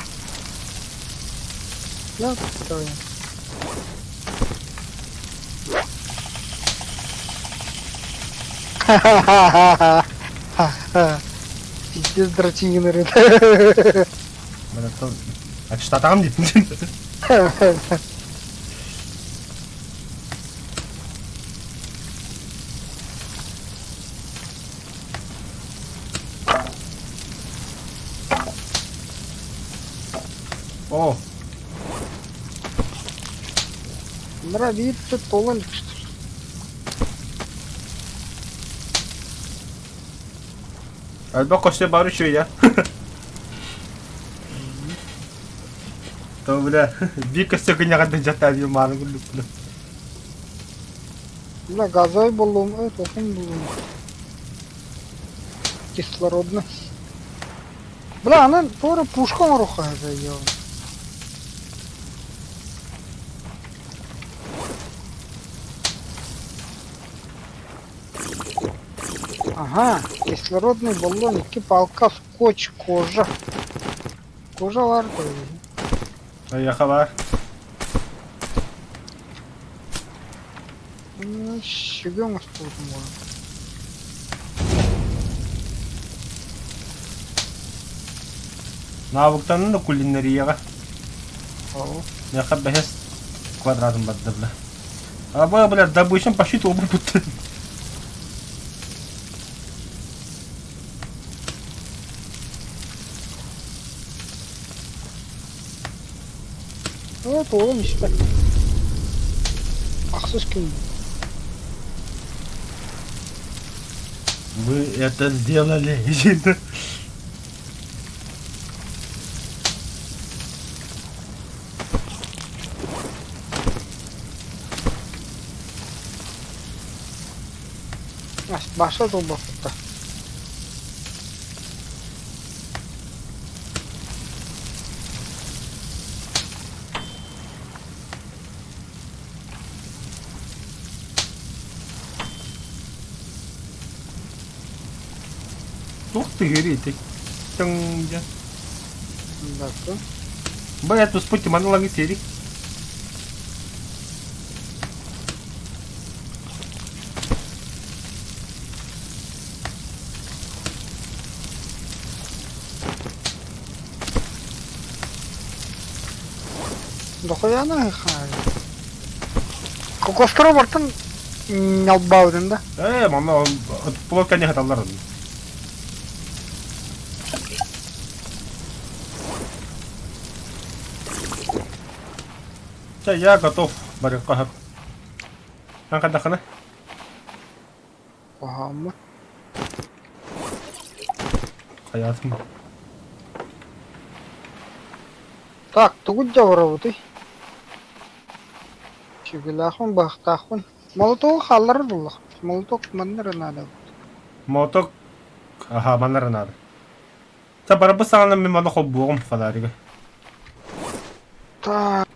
Ну, второй. Ха-ха-ха-ха. Пиздец, дрочинер это. Бля, то... А что там? О, Нравится полон. альбако все барычу я. То, бля, Вика сегодня когда жата мару. Бля, газовый баллон, это он баллон. Кислородный. Бля, она тоже пушком рухает ее. Ага, кислородный баллон, палка, скотч, кожа. Кожа варта. Я хавар. Ну, щегем используем. Навыктан да кулинарияга. Ау. Я хаббес квадратом баддабла. А бля, бля, добычным почти оба путты. Ну, это он işte. Haksız kim? Вы это сделали. Başa da bakıp da. Ух ты, горите. Тынга. Да, Бля, тут спути манулаги серии. Дохуяна хай. Кокостро бартын ялбаудын да. Мана плотка не хаталар. Все, я готов, барикахат. Дахана. Ага. Хаятым. Так, тугут жабырабыты. Чүгілахын бақтақын. Молотоғы қаллары бұлық. Молотоқ маннары надо. Моток. Ага, манар надо. Та барабы сағана мен мана қол буғым фадарига. Так.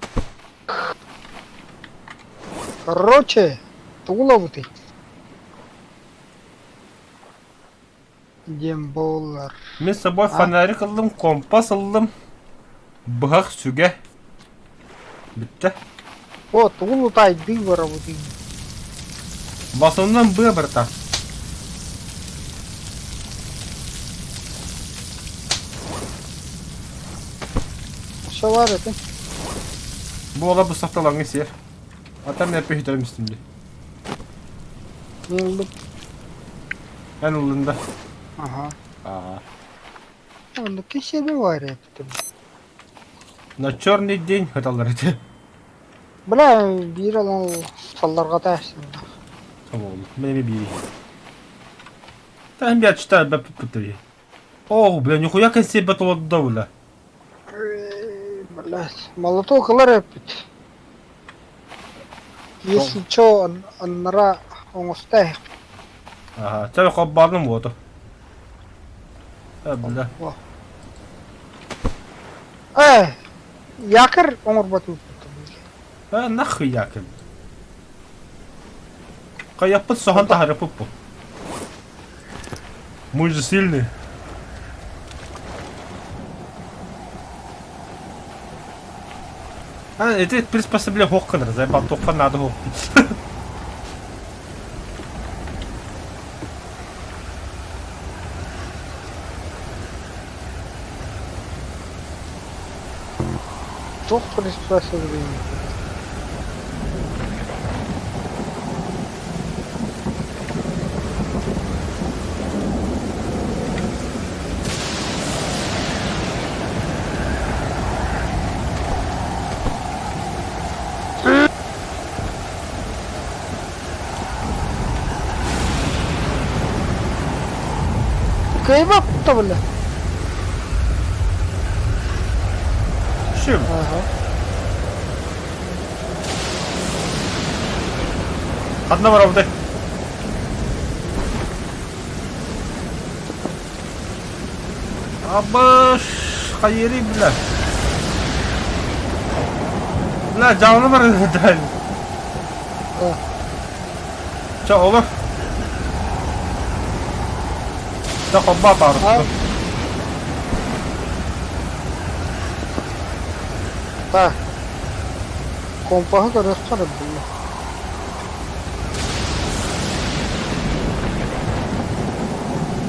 Короче, тугулабыты. Дем болар. Мен с собой фонарик алдым, компас алдым. Бұғақ сүге. Бітті. О, тугулу тайды барабыты. Басымнан бұға бір та. Що var еті? Bu ola bu saftalağını ser. Atam ne yapıyor hitarım üstümde. Мен бұл. En ulunda. Ага. Ага. Onu kesebe var еті. На черный день хаталар эти. Бля, bir алан салларға тәсін. Tamam. Benim bir. Там я читаю баппутри. О, бля, нихуя как себе батл давла. Блядь, молотокалар әппет. Если чё, аннара оңыстай. Ага, тебе хаббарным вот. Бля. Якір оңыр батып. Нахуй якин. Каяппыт сохан тахараппы. Мы же сильный. Это приспособление хокканер, заебал, только надо хоккать. Çok приспособление. Kıyma da böyle. Шим. Ага. Одного равда. Абаш, хайри, бля. Бля, canlı var dal. Ço olur. Ço komba atarız. Ha. Kompahı da rastlar bunu.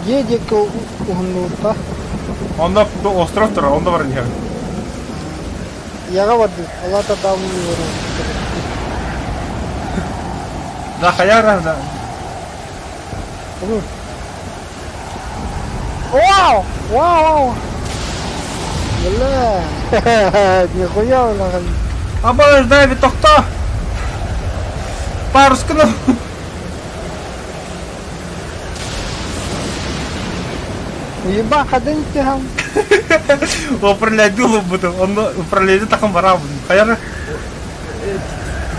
Yedik o unuta. Onda bu ostrov tur, onda var niye? Yaga vardı. Allah da davulur. Da hayara da. Olur. Wow! Wow! Бля, нихуя улагал. Абаш, дай bir тохта. Парскну. Еба, ходим тягам. Управлять дулом буду, он управляет таком барабан. Hayara.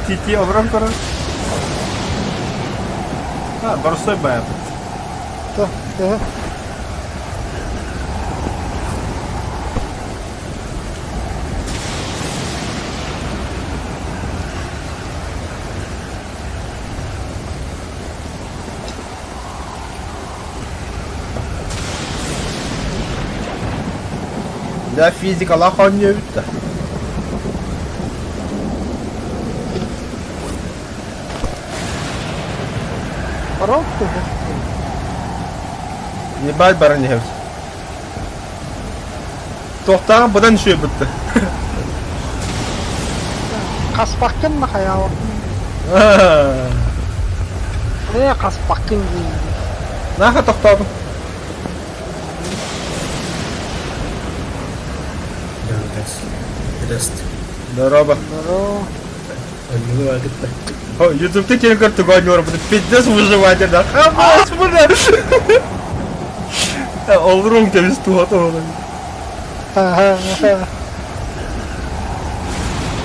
Тити обрам кора. Доростой бая. Да, да. Да, физика лаха не видно. Коробку. Ебать бараневс. Тоқтаған бұдан үшеу бітті. Kaspakkin na kaya ako. Kaspakkin din. Nakakatoktok. Здорово. Здорово. О, YouTube ты тебе карту гоню, работает. Пиздец выживание, да. Хамас, бля. Олрум тебе стуготово.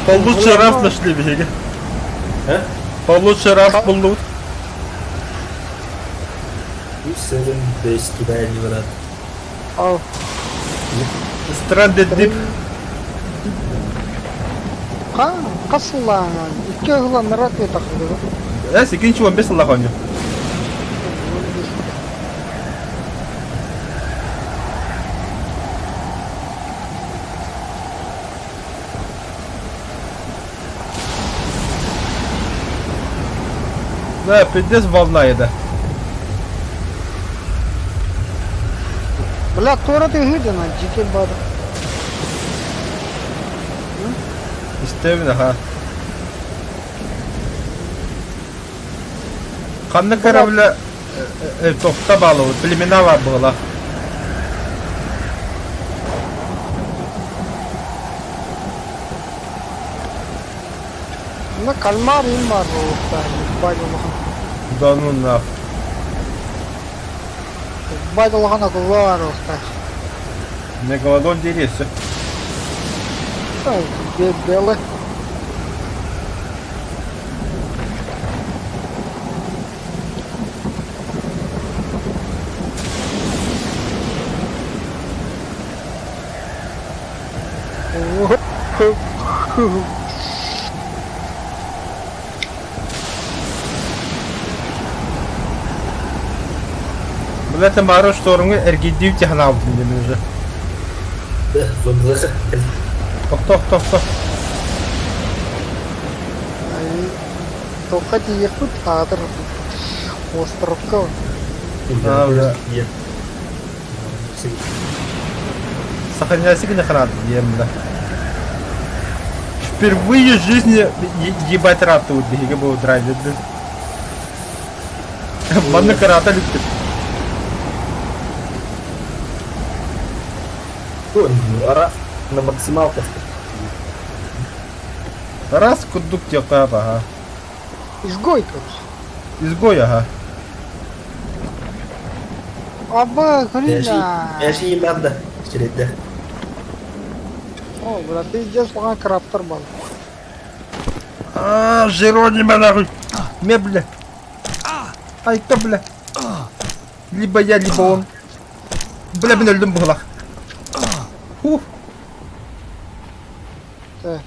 Получше раз нашли, беги. Получше раз булут. Seven days to die не врат. Ал. Stranded Deep. Касыллаан. Икки ылан нарат бет ақылды. Секинчи 15 лахоню. Да, пиздец волна еда. Бля, тура ты гидена, дикий бада. Естественно, ха. Қанды корабля тоқтап алу, племена была. На кальмар им бар байдылған. Да ну нах. Байдылған акыллар оста. Мегалодон дерется. Белый. Бля, ты мару штормы, эргидив тягнал мне уже. Да, зомбилар. Тоқ. Только ехать кадр. Островка. бля. Сохраняйся на храд, бля. Впервые в жизни ебать рад тут, беги был драйвит. Ладно, карата любит. Раз на максималках. Раз кудук тёка, ага. Изгой, короче. Изгой, ага. Аба, грина. Я же им надо. Череда. О, брат, ты здесь пока крафтер был. Жеронима нахуй. Бля. Ай, кто, бля. Либо я, либо он. Бля, мен өлдім бұғылақ. Фух. Так.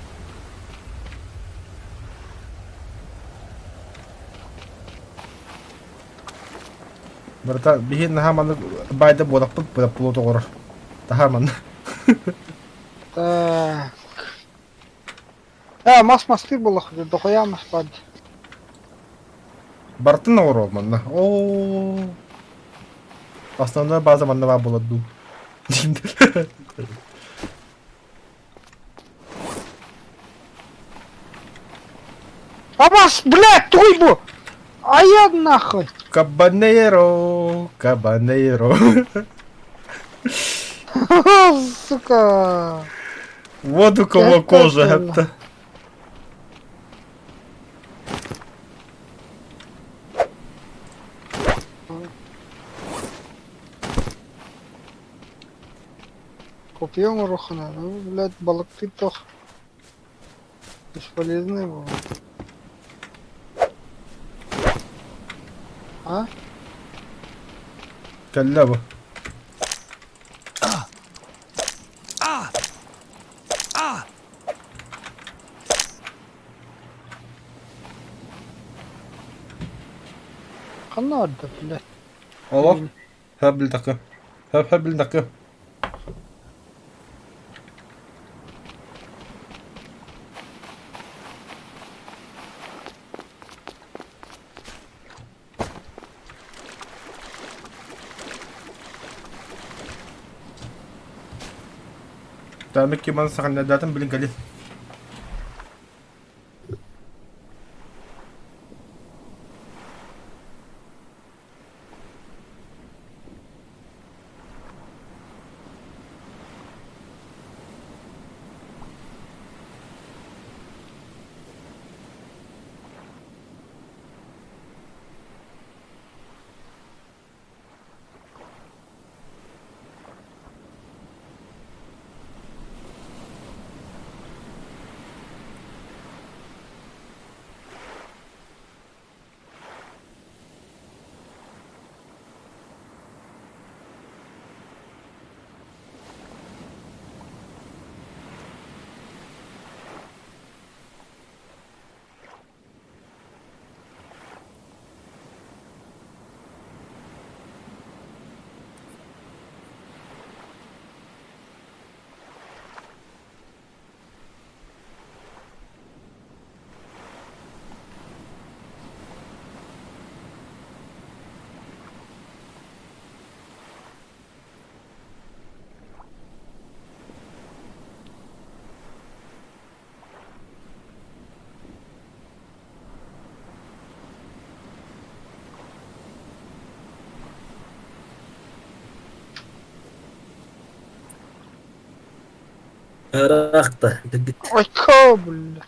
Брата, бігін на хаманы байды болақ бұд, бұда пулоты қорыр. Тахаман. Так. Мас-масты был, дохуя спад. Бартын орол манна. О. Основная база манна была ду. Абас, блядь, туйбу! А я нахуй! Кабанейро. Сука! Вот у кого кожа это. Купил рухана, ну, блядь, балык ты toch бесполезный был. А? Калляба. Канада, блядь. Алло. Хабл такı. Хабл такı. Demek ki bana sakın ne dedim bilin gelin. Рахта, дегит. Ойко, бля.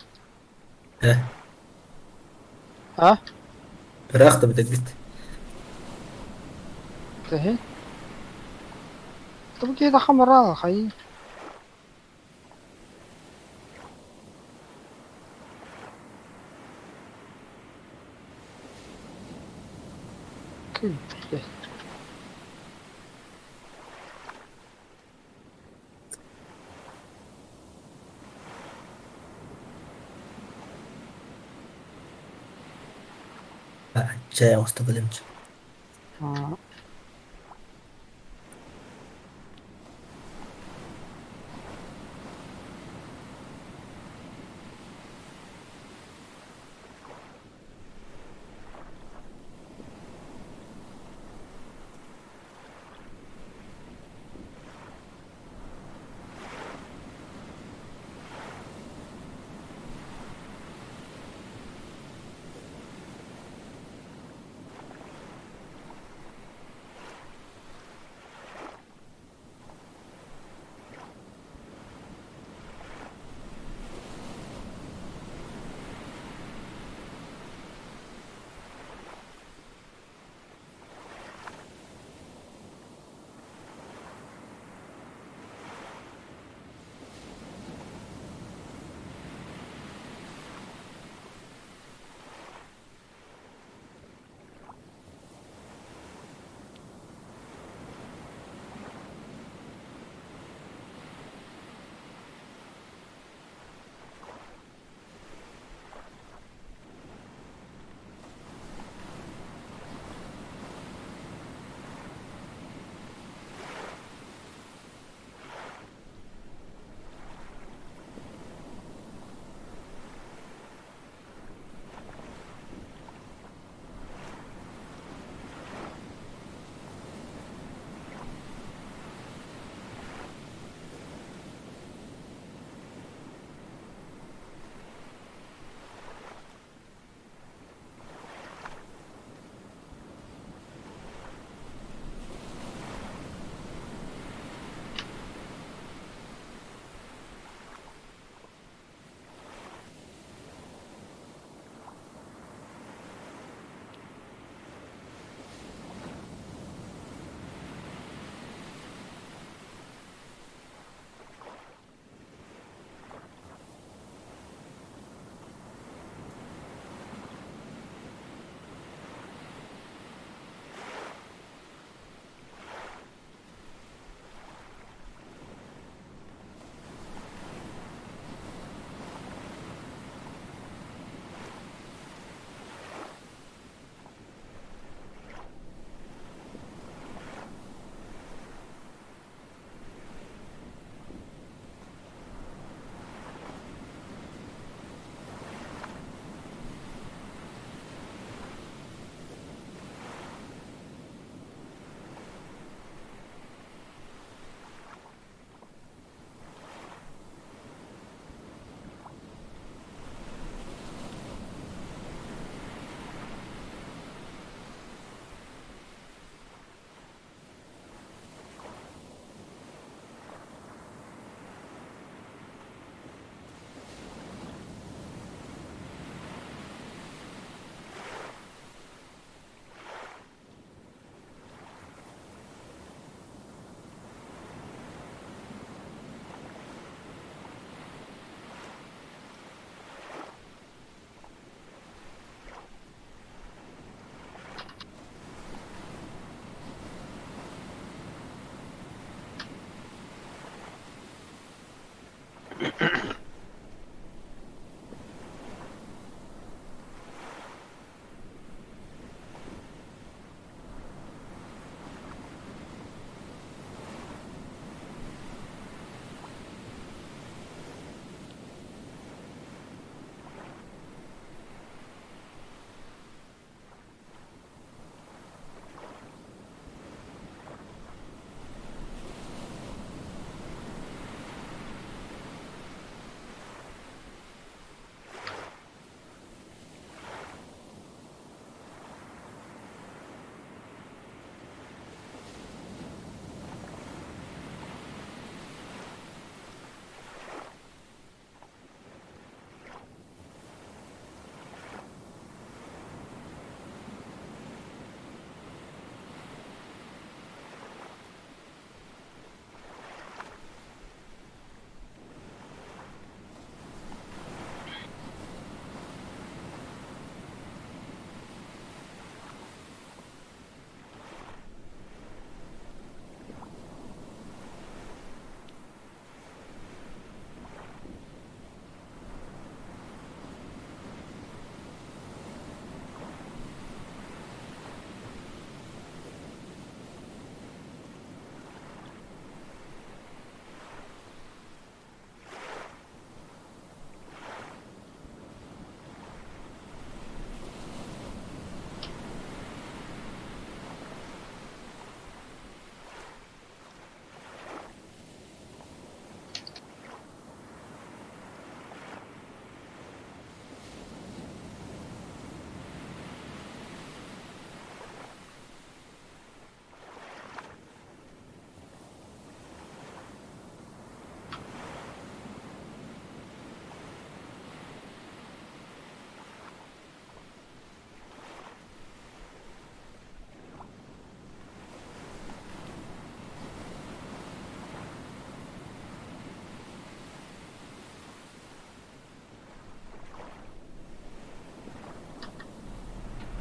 Э, А? Рахта дегит. Тэхэ. Ту кида хамара хай. Күй. Чай оставляемся. А.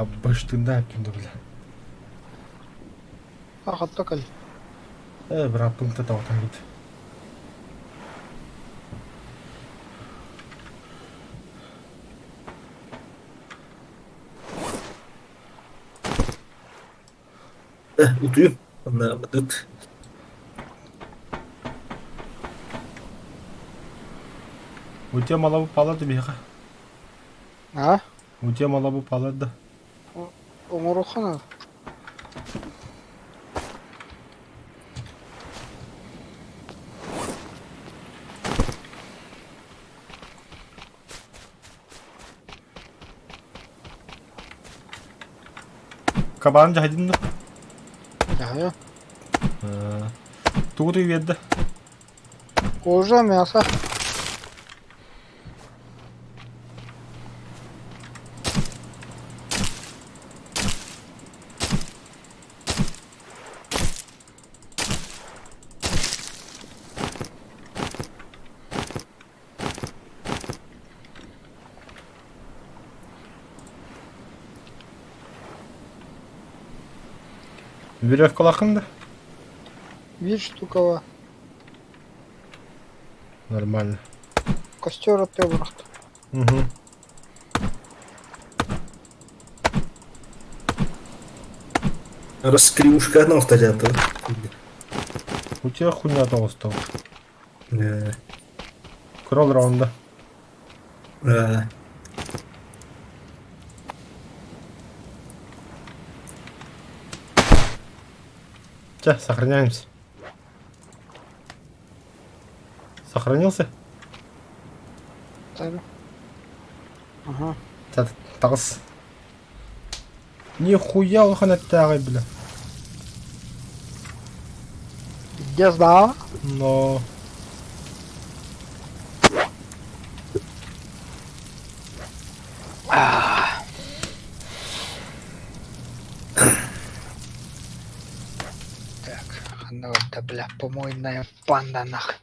Аббаштында кимді бля. Ахатта кал. Бірақ пункта тауатан кит. Утуюм. Ана бадыт. У тебя мало палады беха. А? У тебя мало палады. Оңорохана. Кабан жайдын. Я. Тугуду ведді. Кожа, мясо. Веревка лақында. 2 штукова. Нормально. Костер от Тебрахта. Угу. Раскривушка одна стоят. У тебя хуйня там осталась. Э, Кролл раунда. э, Все, сохраняемся. Сохранился? Так. Ага. Тағыз. Нихуя лохан әттәғай, бля. Где сдала? Но... Так, ну это, бля, помойная панда нах.